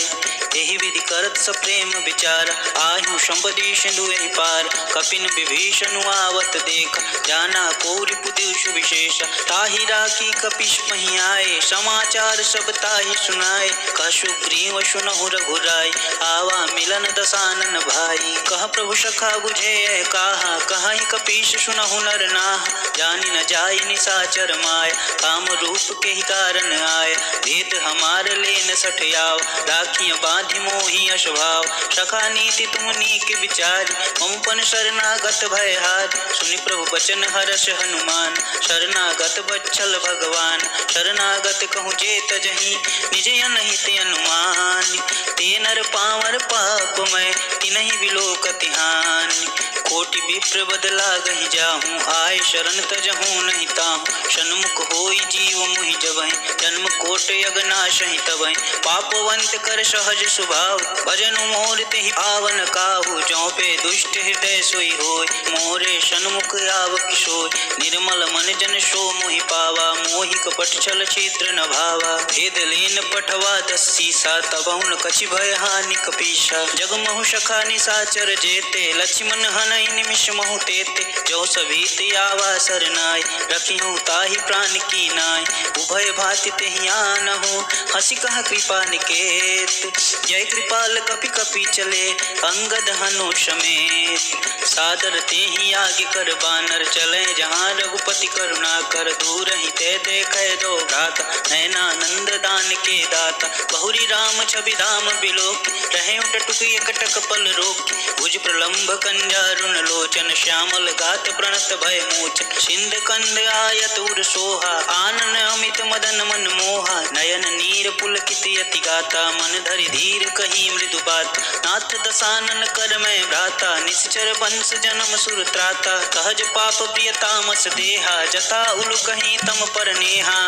एहि विधि करत सप्रेम विचार, आयु संपदि सिंधु एहि पार। कपिन विभीषण आवत देख, जाना को रिपुदेश विशेष। ताहि राखी कपिश मही आए, समाचार सब ताहि सुनाए। कह सुग्रीव सुनहु रघुराई, आवा मिलन दसानन भाई। कह प्रभु सखा बुझे काहा, कहीं कपीश सुनहु नर नाह। जानि न जाय निशाचर माय, काम रूप के ही कारण आय। भेद हमार लेन सठयाव, राखिय बांधि मोहि अशभाव। सखा नीति तुम नीक विचारी, ममपन शरणागत भय हारी। सुनि प्रभु बचन हर्ष हनुमान, शरणागत बच्छल भगवान। शरणागत कहूँ जे तजहि, निज अनहित अनुमान। ते नर पावर पापमय, तिनहि बिलोकति हानि। कोटि विप्र बदला गहि जाहूँ, आय शरण तजहूँ नहीं ताहूँ। सन्मुख होई जीव मुहि जबहि, जन्म कोट यगनाशहि तबहि। पापवंत कर सहज स्वभाव, भजनु मोर तेहि पावन काहू। जौं पे दुष्ट हृदय सोई होय, मोरे सन्मुख आव किशोर। निर्मल मन जन सो मोहि पावा, मोहि कपट छल छिद्र न भावा। भेद लेन पठवा दस्सीसा, तबहु न कछि भय हानि कपीसा। जगमहु सखा निशाचर जेते, लक्ष्मण हनहि निमिष महु तेते। जो सभीत आवा सरनाय, रखिहु ताहि प्राण की नाय। उभय भाति तेहि आनहु, हंसी कह कृपा निकेत। जय कृपाल कपि कपि चले, अंगद हनु समेत। सादर तेहि आगे कर बानर, चले जहाँ रघुपति करुणा कर। दूर ही ते देखे दो भ्राता, नयनानंद दान के दाता। बहुरी राम छवि धाम बिलोक, रहे टटुक एकटक पल रोक। भुज प्रलंब कंजारुन लोचन, श्यामल गात प्रणत भय मोचन। सिंध कंद आयत उर सोहा, आनन अमित मदन मन मोहा। नयन नीर पुलकित यति गाता, मन धरि धीर कही मृदु बात। नाथ दसानन कर मैं भ्राता, निश्चर वंश जन्म सुर त्राता। सहज पाप प्रिय तामस देहा, जथा उलु कहीं तम पर नेहा।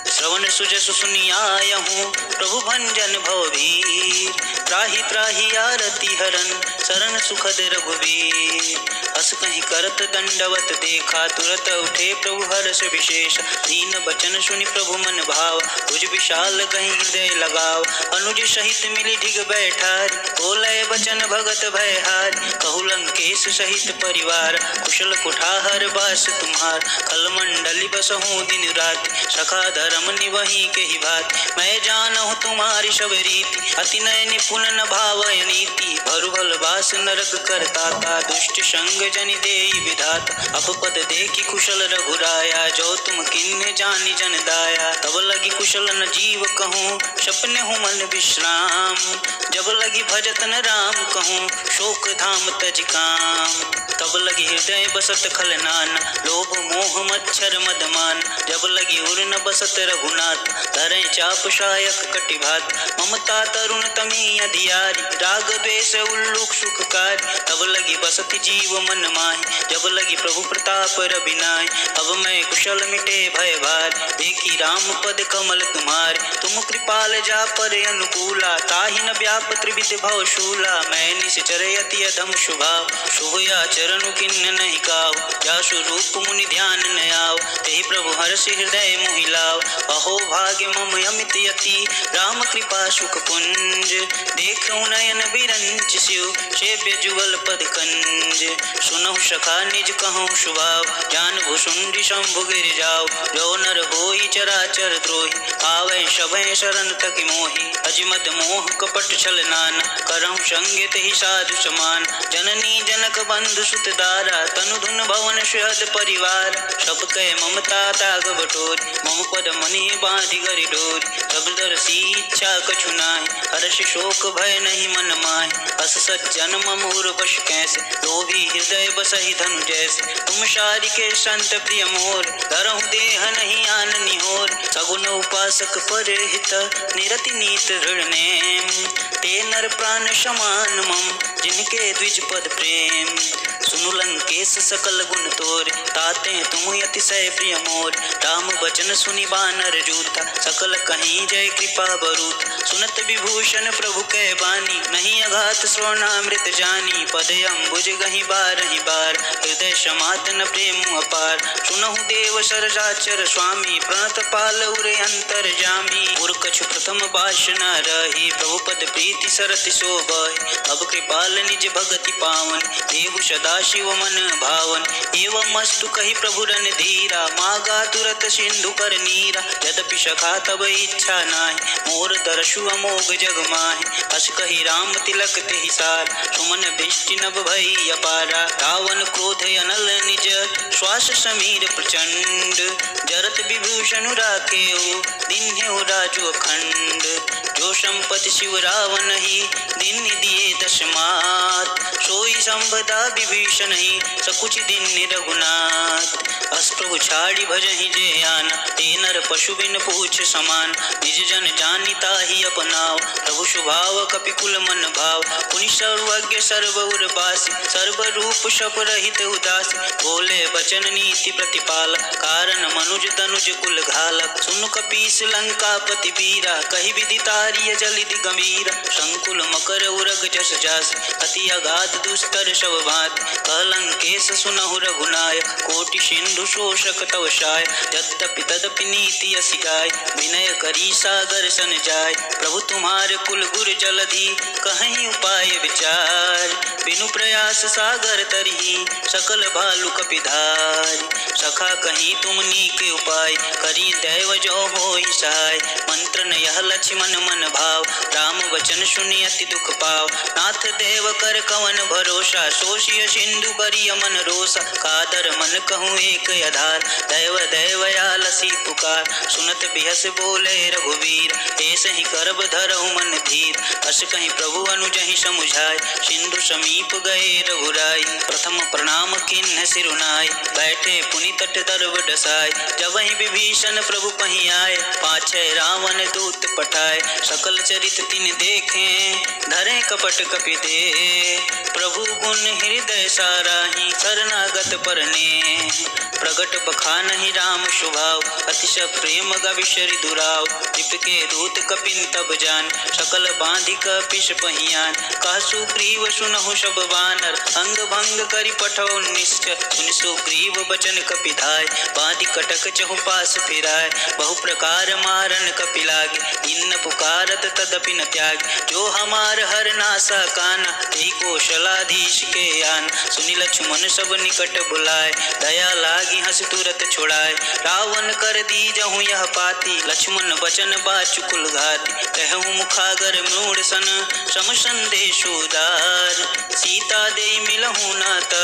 श्रवण सुजसु सुनियायहूँ, प्रभु भंजन भवभीर। त्राहि त्राहि आरती हरन, शरण सुखद रघुवीर। हस कहीं करत दंडवत देखा, तुरत उठे प्रभु हर्ष विशेष। दीन बचन सुनि प्रभु मन भाव, भुज विशाल कहीं हृदय लगाव। अनुज सहित मिली ढिग बैठारी, बोले बचन भगत भय हारी। कहु लंकेश सहित परिवार, कुशल कुठार बास तुम्हार। खलमंडली बसहूँ दिन रात, सखा धर्म निवही के ही भात। मैं जानहु तुम्हारी सब रीति, अति नय निपुण न भावय नीति। भरु भल बास नरक करताता, दुष्ट संग जनि देई विधात। अब पद देखी कुशल रघुराया, जो तुम किन्ह जानि जन दाया। तब लगी कुशल न जीव कहूँ, सपने हूँ मन विश्राम। जब लगी भजत न राम कहूँ, शोक धाम तज काम। तब लगी हृदय बसत खलनान, लोभ मोह मच्छर मदमान। जब लगी उर न बसत रघुनाथ, धरे चाप शायक कटिभात। ममता तरुण तमी अधियारी, राग द्वेष उल्लूक सुखकारी। तब लगी बसत जीव मन माहि, जब लगी प्रभु प्रताप रबिनाय। अब मैं कुशल मिटे भय भार, देखी राम पद कमल तुम्हारे। तुम कृपाल जा पर अनुकूला, ताहि न व्याप त्रिविध भव शूला। मैं निश्चर यति अधम शुभाव, शुभ आचरण किन्न नहीं काव। जासु रूप मुनि ध्यान न आव, तेहि प्रभु हर्ष हृदय मोहि लाव। अहो भाग्य मम अमित यति, राम कृपा सुख पुंज। देखूं नयन बिरंच शिव, सेव्य जुगल पद कंज। सुनहु सखा निज कहूँ स्वभाव, जान भुसुंडी शंभु गिर जाओ। जो नर होई चराचर द्रोही, आवे सभय शरण तक मोहि। अजिमत मोह कपट छल नाना, करहु संगे तेहि साधु समान। जननी जनक बंधु सुत दारा, तनु धुन भवन सुहद परिवार। सब कै ममता ताग बटोरी, मम पद मनि बांधि गरि डोरी। सब दरसी इच्छा कछु नाहि, हर्ष शोक भय नहीं मन माहि। अस सज्जन मम उर बश कैसे, लोभी हृदय बसहि धनु जैसे। तुम शारिके संत प्रिय मोर, धरहु देह नहीं आन निहोर। सगुन उपासक पर हित, निरति नीत दृढ़ नेम। ते नर प्राण समान मम, जिनके द्विज पद प्रेम। सुनु लंकेश सकल गुण तोरे, ताते तुम अतिशय प्रिय मोर। मोर। राम बचन सुनि बानर जूथा, सकल कहीं जय कृपा बरूथ। सुनत विभूषण प्रभु कै बानी, नहीं अघात श्रवणामृत जानी। पद अम्बुज गहि बारहि बार, हृदय समात न प्रेम अपार। सुनहु देव सरजाचर स्वामी, प्रणत पाल उरे अंतर जामी। उर कछु प्रथम बाश न रही, प्रभु पद प्रीति सरति शोभहि। अब कृपाल निज भगति पावन, देहु सदा शिव मन भावन। एवं अस्तु कहि प्रभु रन धीरा, मागा तुरत सिंधु कर नीरा। यद्यपि सखा तब इच्छा नाहि, मोर दर्शु अमोघ जग माहि। हस कहि राम तिलक तेहि सार, सुमन दृष्टि नभ भई अपारा। रावण क्रोध अनल निज, श्वास समीर प्रचंड। जरत विभूषण राखेउ, दीन्हेउ राजु अखंड। जो संपत्ति शिव रावण ही, दीन दिए दस मात। सोई संपदा विभीषण ही, सकुच दीन रघुनाथ। अस प्रभु छाड़ी भजहि जे आना, ते नर पशु बिन पूछ समान। निज जन जानिता ही अपनाओ, प्रभु स्वभाव कपिकुल मन भाव। पुनि सर्वज्ञ सर्व उर बासी, सर्व रूप शप रहित उदासी। बोले बचन नीति प्रतिपाल, कारण मनुज तनुज कुल घालक। सुनु कपीस लंकापति वीरा, कहि विधि तारिय जलिधि गंभीरा। संकुल मकर उरग जस जासी, अति अगाध दुस्तर शव भांति। कलंकेश सुनहु रघुनायक, कोटि सिंधु शोषक तव शाय। यद्यपि तदपि नीति असी गाय, विनय करी सागर सन जाय। प्रभु तुम्हारे कुल गुर जलधि, कहीं उपाय विचार। बिनु प्रयास सागर तरही, सकल भालु कपिधार। सखा कहीं तुम नीके उपाय, करी दैव जो होई सहाय। मंत्र न यह लक्ष्मण मन भाव, राम वचन सुनि अति दुख पाव। नाथ देव कर कवन भरोसा, सोषिय सिंधु करिय मन रोसा। कादर मन कहूँ एक आधार, दैव दैवयालसी पुकार। सुनत बिहस बोले रघुवीर, ऐसे ही करब धरहु मन धीर। अस कहीं प्रभु अनुजहि समुझाय, सिंधु समीप गए रघुराई। प्रथम प्रणाम किन्ह सिरुनाय, बैठे पुनि तट दर्व डसाय। जब ही विभीषण प्रभु पहीं आए, पाछे रावण दूत पठाए। सकल चरित तिन देखे, धरे कपट कपि दे। प्रभु गुण हृदय साराहि, शरणागत परने। प्रगट बखानहि राम स्वभाव, अतिशय प्रेम गविशरि दुराव। के दूत कपिन तब जान, सकल बांधि कपिश पहियान। कह सुग्रीव सुनहु सब बानर, अंग भंग करि पठौ निश्चय। सुनि सुग्रीव बचन कपिधाय, बांधि कटक चहु पास फिराय। बहु प्रकार मारन कपि लागे, इन पुकारत तदपि न त्यागे। जो हमार हर नासा काना, तेहि कौशलाधीश के आन। सुनि लक्ष्मण सब निकट बुलाए, दया लागी हंस तुरत छुड़ाए। रावण कर दीजहु यह पाती, लक्ष्मण बचन बाचुकुल घाति। कहूँ मुखागर मूढ़ सन, सम संदेश उदार। सीता दे मिलहु नात,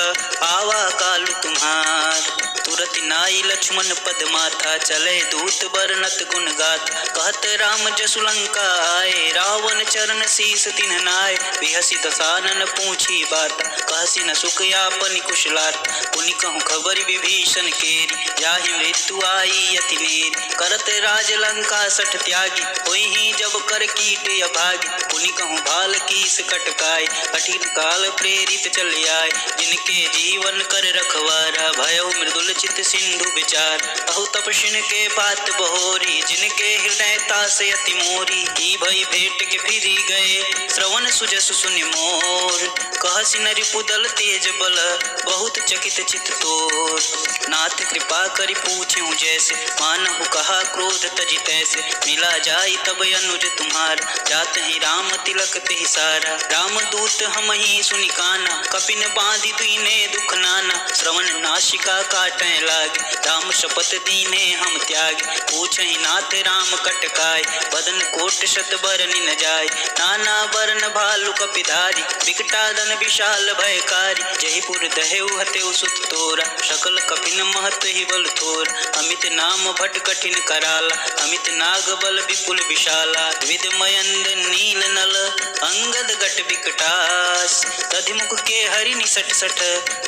आवा कालु तुम्हार। तुरत नाई लक्ष्मण पद माथा, चले दूत बरनत गुण गाथ। कहत राम जसु लंका आए, रावण चरण शीस तिन्ह नाय। बिहसी दसानन पूछी बात, कहसी न सुख यापन कुशलात। पुनि कहूँ खबर विभीषण केरी, जाहि मृत्यु आई अति नेरी। करत राज लंका सठ त्यागी, होई ही जब कर कीट अभागी। पुनि कहूँ भाल कीस कटकाय, कठिन काल प्रेरित चल आए। जिनके जीवन कर रखवारा, भयउ मृदुल चित सिंधु विचार। अहु तपस्विन के बात बहोरी, जिनके हृदय तास अति मोरी। ही भई भेंट के फिरी गए, श्रवण सुजसु सुनि मोर। कहसी नरि पुदल तेज बल, बहुत चकित चित तोर। नाथ कृपा करि पूछें जैसे, मानहु कहा क्रोध तजि तैसे। मिला जाई तब अनुज तुम्हार, जात ही राम तिलक तेहि सारा। राम दूत हम ही सुनि काना, कपिन बांधि दीने दुख नाना। श्रवण नासिका काटै लागे, राम शपथ दीने हम त्यागे। पूछहि नाथ राम कटकाय, बदन कोट शत बरनि न जाय। नाना बरन भालु कपिधारी, विकटादन विशाल भयकारी। जहिपुर दहेउ हतेउ सुत तोरा, सकल कपिन महत ही बल थोर। अमित नाम भट कठिन कराला, अमित नाग बल विपुल विशाला। विद मयंद नील नल, अंगद गट विकटास। तधिमुख के हरि निसट सठ,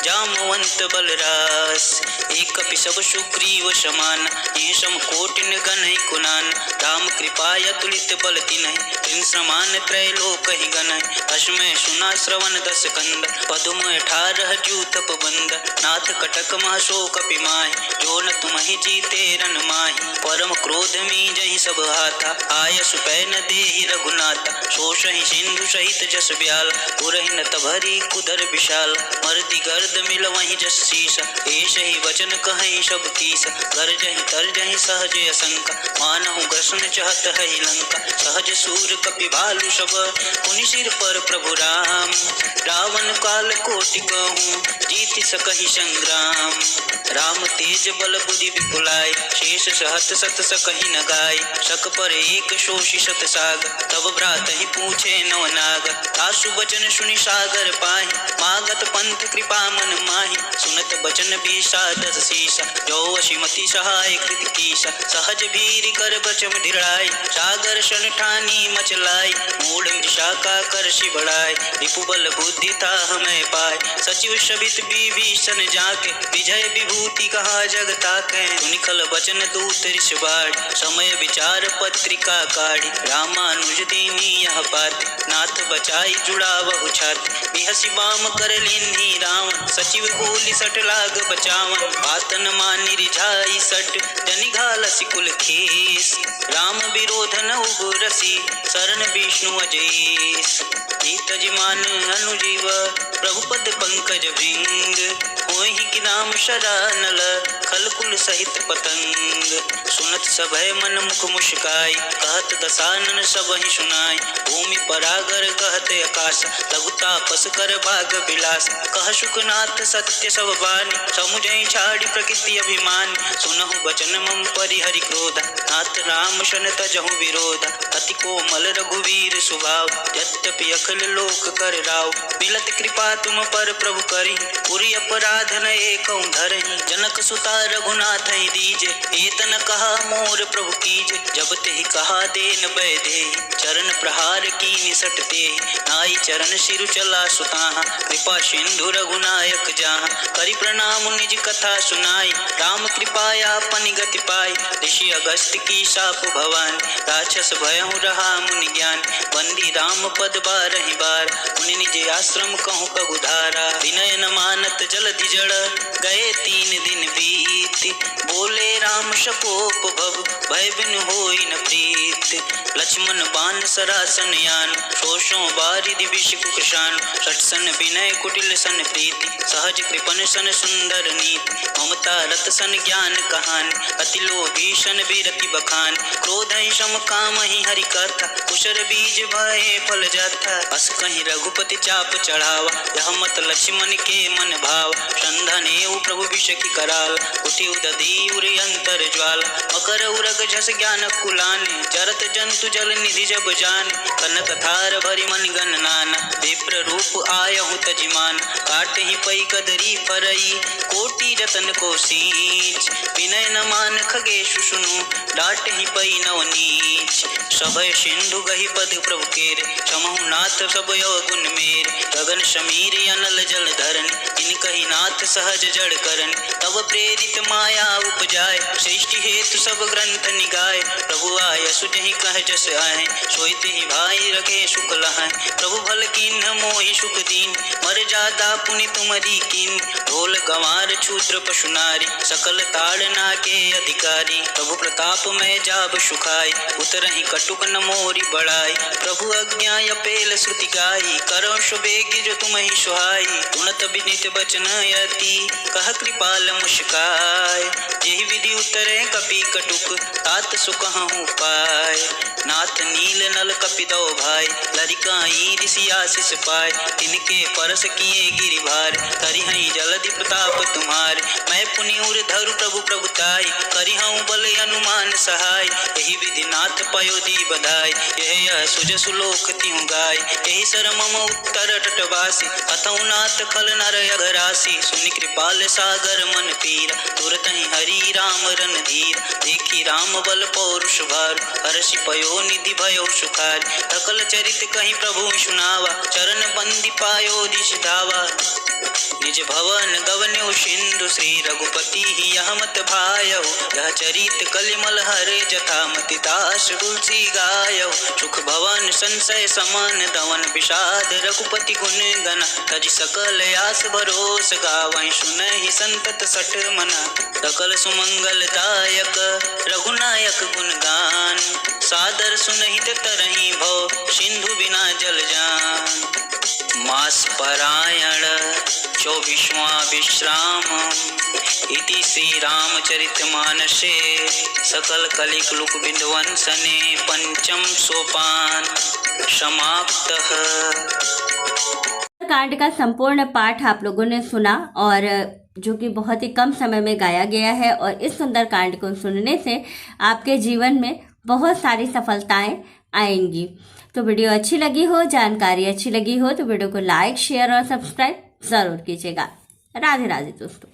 जामवंत बलरास। एक कपि सब सुग्रीव समान, ये सम कोटिन गनहि कुनान। राम कृपा अतुलित बल तिन्हि, तिन समान त्रैलोक ही गनहि। अश्मय सुना श्रवण दस कंद, पदुम 18 जूथप बंद। नाथ कटक महसो कपि माहि, जो न तुम महि जीते रन माही। परम क्रोध में जहि सब हाथा, आयसु पै न देहि रघुनाथा। शोषहि सिंधु सहित जस ब्याल, पुरहि न तभरी कुदर विशाल। मरति गर्द मिल वहीं जस शीसा, ऐस ही वचन कहीं सब कीसा। गर्जहि तरजहि सहज असंका, मानहु ग्रसन चहत है लंका। सहज सूर कपि भालु सब, पुनि सिर पर प्रभु राम। रावण काल कोटि कहूँ, जीति सकहि संग्राम। राम तेज बल बुद्धि विपुलाय, शेष सहत सत सकहि न गाय। शक पर एक शोषि शत साग, तब भ्रातहि पूछे नव नाग। तासु बचन सुनि सागर पाहि, मागत पंथ कृपा मन माहि। सुनत बचन विषादस शीसा, जो वशिमति सहाय कृत कीसा। सहज भीर कर बचम ढिराय, सागर सन ठानी मचलाय। मूढ़ मृषा का कर बढ़ाय, रिपु बल बुद्धि ताह मैं पाय। सचिव शबित विभीषण जाके, विजय विभूति कहा जग ताकै। सुनिखल बचन दूत ऋष बाढ़, समय विचार पत्रिका काढ़ी। रामानुज दीनी यह बात, नाथ बचाई जुड़ावहु छात। बिहसि बाम कर लेन्ही रावण, सचिव बोली सट लाग बचावन। बात न मानि रिझाई सट, जनि घालसि कुल खेस। राम विरोध न उबरसी, शरण विष्णु अजेस। तज मान अनुजीव, प्रभु पद पंकज भृंग। होहि कि राम शरणल, खल कुल सहित पतंग। सुनत सभय मन मुख मुस्काई, कहत दसानन सबहि सुनाई। भूमि परागर कहत आकाश, लघु तापस कर भाग विलास। कह सुखनाथ सत्य सब बानी, समुझइ छाड़ी प्रकृति अभिमान। सुनहु बचन मम परिहरि क्रोधा, नाथ राम शन तजहु विरोधा। अति कोमल रघुवीर स्वभाव, यद्यपि अखिल लोक कर राव। मिलत कृपा तुम पर प्रभु करी, पुरि अपराध न एकौ धरहि। जनक सुता रघुनाथ दीजे, एतन कहा मोर प्रभु कीजे। जब तेहि कहा देन बैदेहि, चरण प्रहार की निसट तेहि। नाई चरण सिरु चला सुताहा, कृपा सिंधु रघुनायक जाहा। करि प्रणाम निज कथा सुनाई, राम कृपाया पनि गति पाई। ऋषि अगस्त्य की शाप भवानी, राक्षस भयहु रहा मुनि ज्ञान। बंदी राम पद बारहि बार, मुनि निज आश्रम कहूँ पगुधारा। विनय न मानत जलधि जड़, गए 3 दिन बीत। बोले राम शकोप भव, भय बिनु होई न प्रीत। लक्ष्मण बाण सरासन यान, शोषों बारिधि विष कुकृशान। सटसन विनय कुटिल सन प्रीति, सहज कृपन सन सुंदर नीति। ममता रत सन ज्ञान कहानी, अति लोभी सन विरति बखान। क्रोध सम काम ही हरि कथा, कुशर बीज भये फल जाता। अस कहीं रघुपति चाप चढ़ावा, यह मत लक्ष्मण के मन भाव। संधन एवं प्रभु विष की कराल, उठि उदधि उरि अंतर ज्वाल। मकर उरग झस ज्ञान कुलाने, जरत जंतु जल निधि जब जाने। कनक थार भरि मन गण नाना, विप्र रूप आयहु तजिमान। काटहि पै कदरी परई, कोटि रतन को सींच। विनय न मान खगेशु सुनु, डांटहि पै नव नीच। सभय सिंधु गहि पद प्रभु केरे, समहु नाथ सब गुण मेरे। गगन समीर अनल जल धरन, इनकहि नाथ सहज जड़ करन। तब प्रेरित माया उपजाय, सृष्टि हेतु सब ग्रंथ निगाय। प्रभु आय सुजहि कह जस आए, सोई ही भाई रखे सुख लहाय। प्रभु भल कीन्ह मोहि सुख दीन, मर जादा पुनि तुमरी कीन। ढोल गंवार क्षुद्र पशु नारी, सकल ताड़ना के अधिकारी। प्रभु प्रताप में जाब सुखाई, उतरहि कटुक न मोरी बढ़ाई। प्रभु आज्ञा अपेल श्रुति गाई, करो सुबेग जो तुम्हि सुहाई। गुणत विनित बचन यति, कह कृपाल मुस्काय। यही विधि उतरे कपि कटुक, तात सुकहु पाय। नाथ नील नल कपिदो भाई, लरिकाई ऋषि आशीष पाय। तिनके परस किए गिरि भार, करिहई जलधि प्रताप तुम्हारे। मैं पुनि उर धरु प्रभु प्रभुताई, करिहऊँ बल अनुमान सहाय। यही विधि नाथ पयोधि बधाई, यह सुज सुलोक तिहु गाय। यही सर मम उत्तर तटवासी, अतउ नाथ खल नर अघरासी। सुनि कृपाल सागर मन पीरा, तुरत ही हरि राम रन धीर। देखी राम बल पौरुष भार, हर्षि पयो निधि भयो सुखार। सकल चरित कहीं प्रभु सुनावा, चरण बंदी पायो दिश धावा। निज भवन गवन्यु सिंधु श्री रघुपति ही यह मत भायउ। यह चरित कलिमल हरे जथा मति दास तुलसी गायउ। सुख भवन संशय समन दवन विषाद रघुपति गुण गना। तज सकल आस भरोस गावहि सुनहि संतत सठ मना। सकल सुमंगल दायक रघुनायक गुण गान। सादर सुनहित तरहि भव सिंधु बिना जल जान। मास परायण 24वां विश्राम इति श्री रामचरित मानसे। सकल कलिक लुक बिंदवंसने पंचम सोपान समाप्तः। कांड का संपूर्ण पाठ आप लोगों ने सुना और जो कि बहुत ही कम समय में गाया गया है, और इस सुंदर कांड को सुनने से आपके जीवन में बहुत सारी सफलताएं आएंगी। तो वीडियो अच्छी लगी हो, जानकारी अच्छी लगी हो तो वीडियो को लाइक, शेयर और सब्सक्राइब ज़रूर कीजिएगा। राधे राधे दोस्तों।